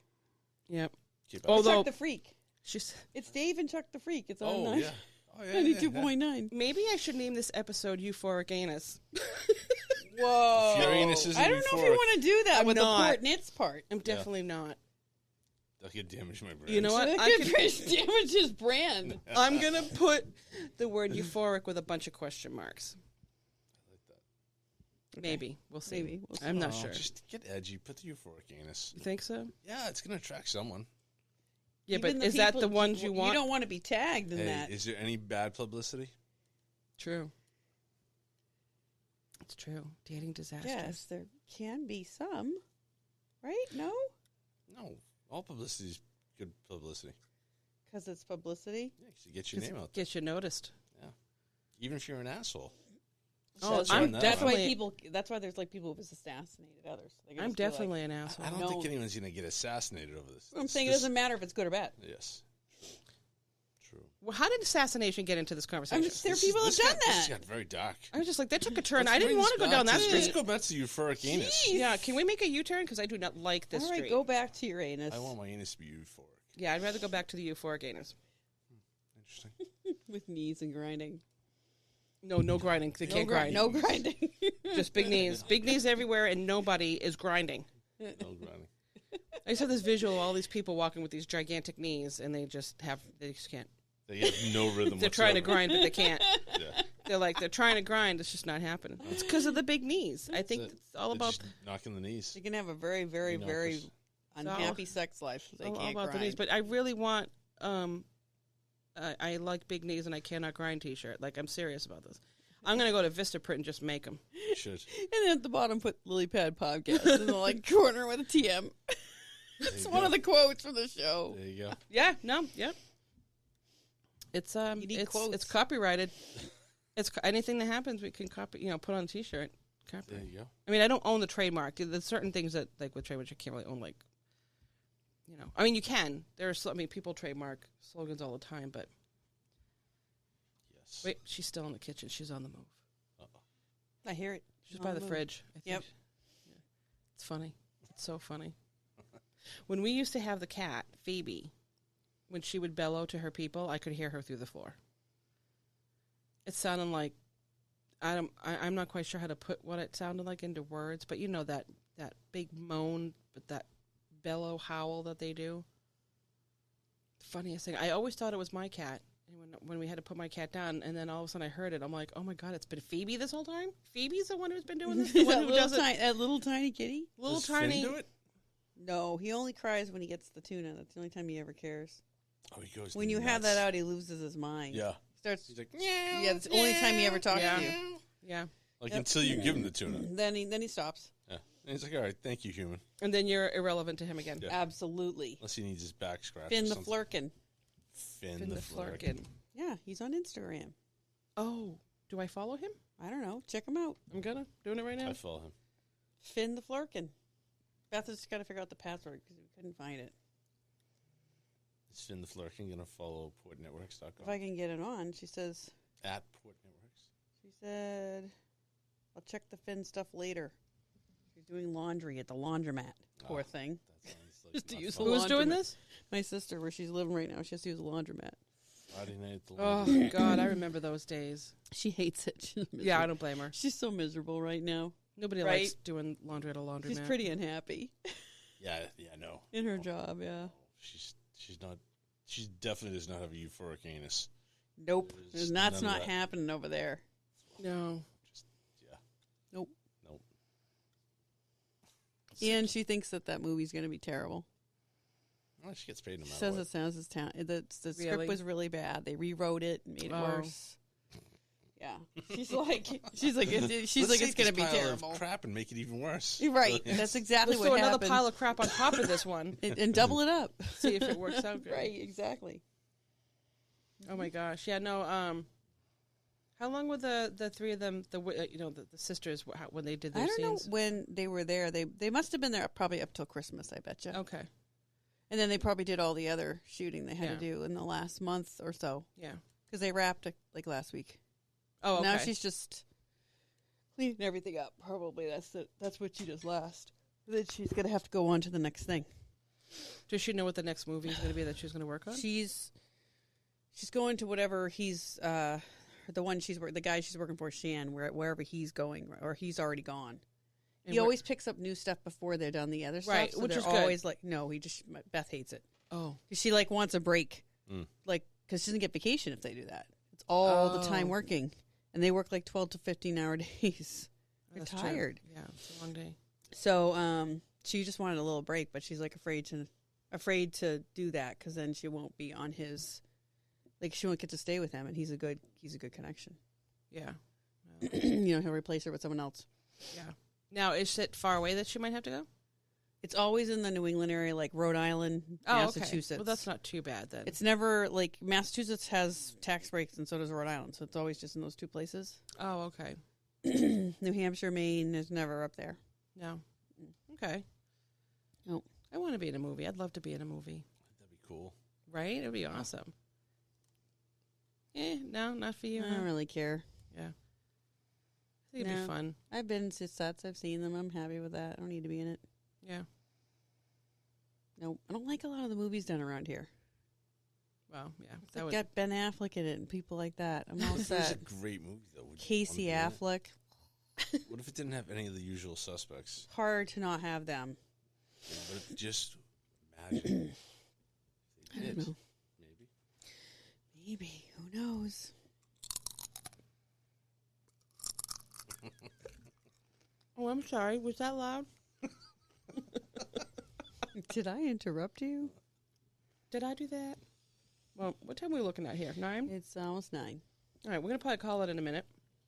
S1: Yep.
S3: Keep up.
S1: Although
S2: Chuck the Freak.
S1: she's.
S2: It's Dave and Chuck the Freak. It's on
S3: Oh yeah. Oh yeah.
S2: 92.9.
S1: Maybe I should name this episode "Euphoric Anus."
S2: Whoa.
S3: If your anus isn't
S2: I don't know if you
S3: euphoric.
S2: want to do that
S1: I'm
S2: with
S1: not.
S2: the port nits part.
S1: I'm definitely not.
S3: That could damage my brain.
S1: You know what?
S2: That
S1: I
S2: could
S1: could,
S2: damage his brand.
S1: I'm gonna put the word euphoric with a bunch of question marks.
S3: I like that.
S1: Maybe we'll see.
S2: Maybe. We'll see.
S1: I'm not
S3: Oh,
S1: sure.
S3: Just get edgy. Put the euphoric anus.
S1: You think so?
S3: Yeah, it's gonna attract someone.
S1: Yeah,
S2: Even
S1: but
S2: the
S1: is that
S2: people-
S1: the ones you want?
S2: You don't want to be tagged in
S3: Hey,
S2: that.
S3: is there any bad publicity?
S1: True. It's true. Dating disaster.
S2: Yes, there can be some. Right? No?
S3: No, all publicity is good publicity.
S2: Because it's publicity.
S3: Yeah, 'cause you get your name out there.
S1: Get you noticed.
S3: Even if you're an asshole.
S1: Oh,
S3: Says
S1: I'm
S3: on that
S2: That's
S3: one.
S2: why
S1: definitely-
S2: people. That's why there's like people who've assassinated others. They can
S1: I'm
S2: just be like-
S1: definitely an asshole.
S3: I don't
S2: No.
S3: think anyone's gonna get assassinated over this.
S2: I'm saying it doesn't matter if it's good or bad.
S3: Yes. True.
S1: Well, how did assassination get into this conversation?
S2: I'm just, there are people who've done
S3: This
S2: that.
S3: got very dark.
S1: I was just like, that took a turn.
S3: Let's
S1: I didn't
S3: bring
S1: want to
S3: this
S1: go down
S3: back
S1: that
S3: to- Let's
S1: street.
S3: go back to euphoric anus.
S2: Jeez.
S1: Yeah, can we make a U-turn? Because I do not like this
S2: All right,
S1: street.
S2: go back to your anus.
S3: I want my anus to be euphoric.
S1: Yeah, I'd rather go back to the euphoric anus.
S3: Interesting.
S2: with knees and grinding.
S1: No grinding. They can't grind.
S2: No grinding.
S1: Just big knees. Big knees everywhere, and nobody is grinding.
S3: No grinding.
S1: I just have this visual of all these people walking with these gigantic knees, and they just can't.
S3: They have no rhythm.
S1: They're trying to
S3: whatsoever.
S1: grind, but they can't.
S3: Yeah.
S1: They're trying to grind. It's just not happening. It's because of the big knees. I think
S3: That's it.
S1: it's all
S3: They're
S1: about
S3: just knocking the knees.
S2: You can have a very, very,
S3: Knockers.
S2: very
S1: all-
S2: unhappy sex life. They
S1: all
S2: can't
S1: about the
S2: grind.
S1: knees. But I really want. I like big knees, and I cannot grind T-shirt. Like, I'm serious about this. I'm gonna go to Vistaprint and just make them.
S3: You should.
S2: And then at the bottom, put Lily Pad Podcast in the like corner with a TM. It's
S3: you
S2: one
S3: go.
S2: of the quotes from the show.
S3: There you go.
S1: Yeah. No. Yep. It's
S2: You need
S1: it's
S2: quotes.
S1: copyrighted. It's anything that happens, we can copy. Put on a T-shirt.
S3: There
S1: Copyright.
S3: you go.
S1: I mean, I don't own the trademark. There's certain things that, like with trademarks, you can't really own. Like, I mean, you can. People trademark slogans all the time. But
S3: Yes.
S1: wait, she's still in the kitchen. She's on the move.
S2: I hear it.
S1: She's
S2: On
S1: by
S2: the
S1: the
S2: move.
S1: fridge. I think.
S2: Yep.
S1: Yeah. It's funny. It's so funny. When we used to have the cat, Phoebe, when she would bellow to her people, I could hear her through the floor. It sounded like, I'm not quite sure how to put what it sounded like into words, but you know that big moan, but that bellow howl that they do. The funniest thing, I always thought it was my cat, when we had to put my cat down, and then all of a sudden I heard it. I'm like, oh my God, it's been Phoebe this whole time? Phoebe's the one who's been doing this? The one who does it?
S2: That little tiny kitty?
S1: Little
S3: Does Finn
S1: tiny.
S3: do it?
S2: No, he only cries when he gets the tuna. That's the only time he ever cares.
S3: Oh, he goes.
S2: When you have
S3: nuts.
S2: that out, he loses his mind.
S3: Yeah.
S2: He starts.
S3: He's like,
S2: Yeah, that's the only time he ever talks
S1: Yeah.
S2: to you.
S1: Yeah.
S3: like
S2: Yep.
S3: until you give him the tuna.
S2: Then he stops.
S3: Yeah. And he's like, all right, thank you, human.
S1: And then you're irrelevant to him again.
S3: Yeah.
S2: Absolutely.
S3: Unless he needs his back scratched.
S2: Finn
S3: or
S2: the
S3: something.
S2: Flurkin.
S3: Finn
S1: Finn
S3: the
S1: the
S3: Flurkin.
S1: Flurkin.
S2: Yeah, he's on Instagram.
S1: Oh, do I follow him?
S2: I don't know. Check him out.
S1: I'm doing it right now.
S3: I follow him.
S2: Finn the Flurkin. Beth has got to figure out the password because we couldn't find it.
S3: Is Finn the Flurkin going to follow
S2: If
S3: portnetworks.com?
S2: I can get it on, she says.
S3: At portnetworks.
S2: She said, "I'll check the Finn stuff later." She's doing laundry at the laundromat. Poor thing.
S3: That sounds like
S2: Just to
S3: not
S2: use
S3: fun.
S2: a
S1: Who's doing
S2: laundromat.
S1: this?
S2: My sister, where she's living right now, she has to use a laundromat.
S3: Friday night at the
S1: Oh,
S3: laundry.
S1: God, I remember those days.
S2: She hates it. She's
S1: Yeah, I
S2: miserable.
S1: don't blame her.
S2: She's so miserable right now.
S1: Nobody
S2: Right?
S1: likes doing laundry at a laundromat.
S2: She's pretty unhappy
S3: Yeah, no.
S2: in her job. Yeah.
S3: She's not. She definitely does not have a euphoric anus.
S2: Nope.
S3: There's
S2: And that's
S3: none of
S2: not
S3: that.
S2: happening over there.
S1: No.
S3: Yeah.
S2: Nope.
S3: Nope.
S2: And she thinks that movie's going to be terrible.
S3: Well, she gets paid no
S2: She
S3: matter
S2: says
S3: what.
S2: it sounds as the script
S1: Really?
S2: was really bad. They rewrote it and made it
S1: Oh.
S2: worse. Yeah. She's like
S3: Let's
S2: it's
S3: take
S2: going to
S3: this
S2: be
S3: pile
S2: terrible.
S3: of crap and make it even worse.
S2: You're right.
S3: So,
S2: That's exactly
S1: Let's
S2: what
S1: throw another
S2: happened.
S1: pile of crap on top of this one.
S2: and double it up.
S1: See if it works out good.
S2: Right, exactly.
S1: Oh my gosh. Yeah, no, how long were the three of them, the sisters, when they did their
S2: I don't know
S1: scenes?
S2: when they were there. They must have been there probably up till Christmas, I bet you.
S1: Okay.
S2: And then they probably did all the other shooting they had
S1: Yeah.
S2: to do in the last month or so.
S1: Yeah.
S2: Because they wrapped like last week.
S1: Oh, okay.
S2: Now she's just cleaning everything up. Probably that's what she does last. Then she's going to have to go on to the next thing.
S1: Does she know what the next movie is going to be that she's going to work on?
S2: She's going to whatever he's the guy she's working for, Shan, wherever he's going, or he's already gone.
S1: And
S2: He
S1: where-
S2: always picks up new stuff before they're done the other stuff.
S1: Right,
S2: so
S1: which
S2: they're
S1: is good.
S2: always like, no, Beth hates it.
S1: Oh.
S2: She wants a break,
S3: Mm.
S2: because she doesn't get vacation if they do that. It's all the time
S1: Oh.
S2: working, and they work like 12 to 15-hour days. They're
S1: That's true.
S2: tired.
S1: Yeah, it's a long day.
S2: So she just wanted a little break, but she's like afraid to do that because then she won't be on his, like she won't get to stay with him, and he's a good connection.
S1: Yeah.
S2: He'll replace her with someone else.
S1: Yeah. Now, is it far away that she might have to go?
S2: It's always in the New England area, like Rhode Island, Massachusetts.
S1: Okay. Well, that's not too bad then.
S2: It's never like Massachusetts has tax breaks, and so does Rhode Island. So it's always just in those two places.
S1: Oh, okay.
S2: New Hampshire, Maine is never up there.
S1: No. Okay.
S2: Nope.
S1: I want to be in a movie. I'd love to be in a movie.
S3: That'd be cool.
S1: Right? It'd be awesome. No, not for you.
S2: I
S1: huh?
S2: don't really care.
S1: Yeah. I think it'd
S2: No.
S1: be fun.
S2: I've been to sets. I've seen them. I'm happy with that. I don't need to be in it.
S1: Yeah.
S2: No, I don't like a lot of the movies done around here.
S1: Well, yeah.
S2: It's
S1: That
S2: like
S1: would,
S2: got Ben Affleck in it and people like that. I'm all
S3: It was a
S2: set.
S3: great movie, though. Would you
S2: Casey
S3: wanna be in it?
S2: Affleck.
S3: What if it didn't have any of the usual suspects?
S2: Hard to not have them.
S3: Yeah, but just imagine if they
S2: I don't
S3: did.
S2: know.
S3: Maybe.
S2: Maybe. Who knows?
S1: oh, I'm sorry. Was that loud?
S2: Did I interrupt you?
S1: Did I do that? Well, what time are we looking at here? 9?
S2: It's almost 9.
S1: All right. We're going to probably call it in a minute.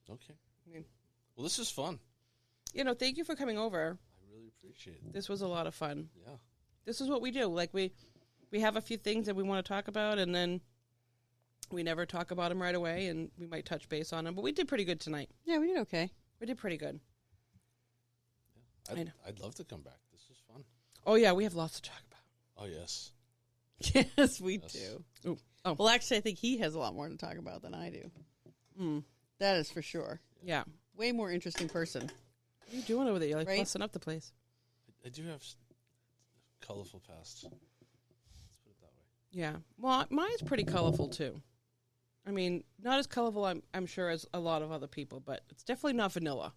S3: Okay.
S1: I mean,
S3: Well, this is fun.
S1: thank you for coming over.
S3: I really appreciate it.
S1: This was a lot of fun.
S3: Yeah.
S1: This is what we do. Like, we have a few things that we want to talk about, and then we never talk about them right away, and we might touch base on them. But we did pretty good tonight.
S2: Yeah, we did okay.
S1: We did pretty good. I know.
S3: I'd love to come back. This is fun.
S1: Oh, yeah. We have lots to talk about.
S3: Oh, yes.
S2: Yes, we
S3: Yes.
S2: do.
S1: Ooh. Oh.
S2: Well, actually, I think he has a lot more to talk about than I do.
S1: Mm.
S2: That is for sure.
S1: Yeah.
S2: Way more interesting person.
S1: What are you doing over there? You're like
S2: Right?
S1: busting up the place.
S3: I do have colorful pasts. Let's put it that way.
S1: Yeah. Well, mine's pretty colorful too. I mean, not as colorful, I'm sure, as a lot of other people, but it's definitely not vanilla.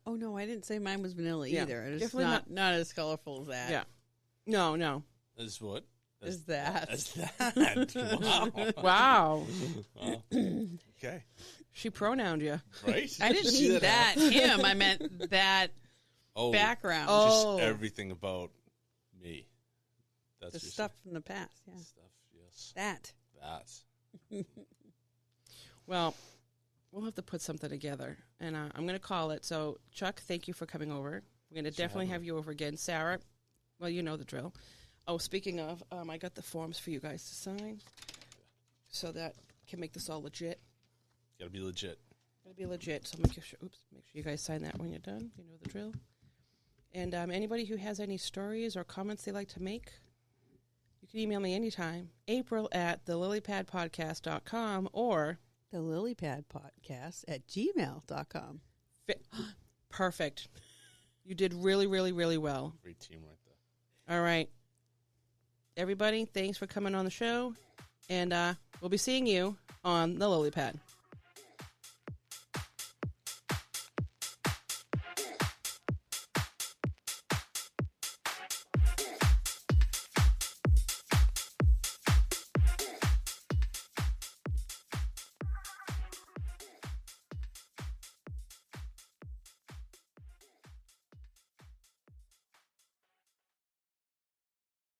S2: Oh, no, I didn't say mine was vanilla
S1: Yeah,
S2: either. It's
S1: definitely
S2: not as colorful as that.
S1: Yeah. No.
S3: Is what?
S2: Is that?
S3: As that. Wow.
S1: Wow.
S3: Wow. Okay.
S1: She pronouned you.
S3: Right?
S2: I didn't
S3: See
S2: mean that
S3: happen?
S2: him. I meant that
S3: Oh,
S2: background.
S1: Oh.
S3: just everything about me. That's
S2: The
S3: what you're
S2: stuff from the past. Yeah.
S3: saying. Stuff, yes.
S2: That.
S3: That.
S1: Well, we'll have to put something together, and I'm going to call it. So, Chuck, thank you for coming over. We're going to
S3: Thanks for
S1: definitely
S3: having
S1: have
S3: me.
S1: you over again. Sarah, well, you know the drill. Oh, speaking of, I got the forms for you guys to sign, so that can make this all legit.
S3: Got to be legit.
S1: Gotta be legit. So make sure you guys sign that when you're done. You know the drill. And anybody who has any stories or comments they'd like to make, you can email me anytime. April@thelilypadpodcast.com or
S2: The Lilypad Podcast at gmail.com.
S1: perfect. You did really, really, really well.
S3: Great team right there.
S1: All right. Everybody, thanks for coming on the show. And we'll be seeing you on the Lily Pad.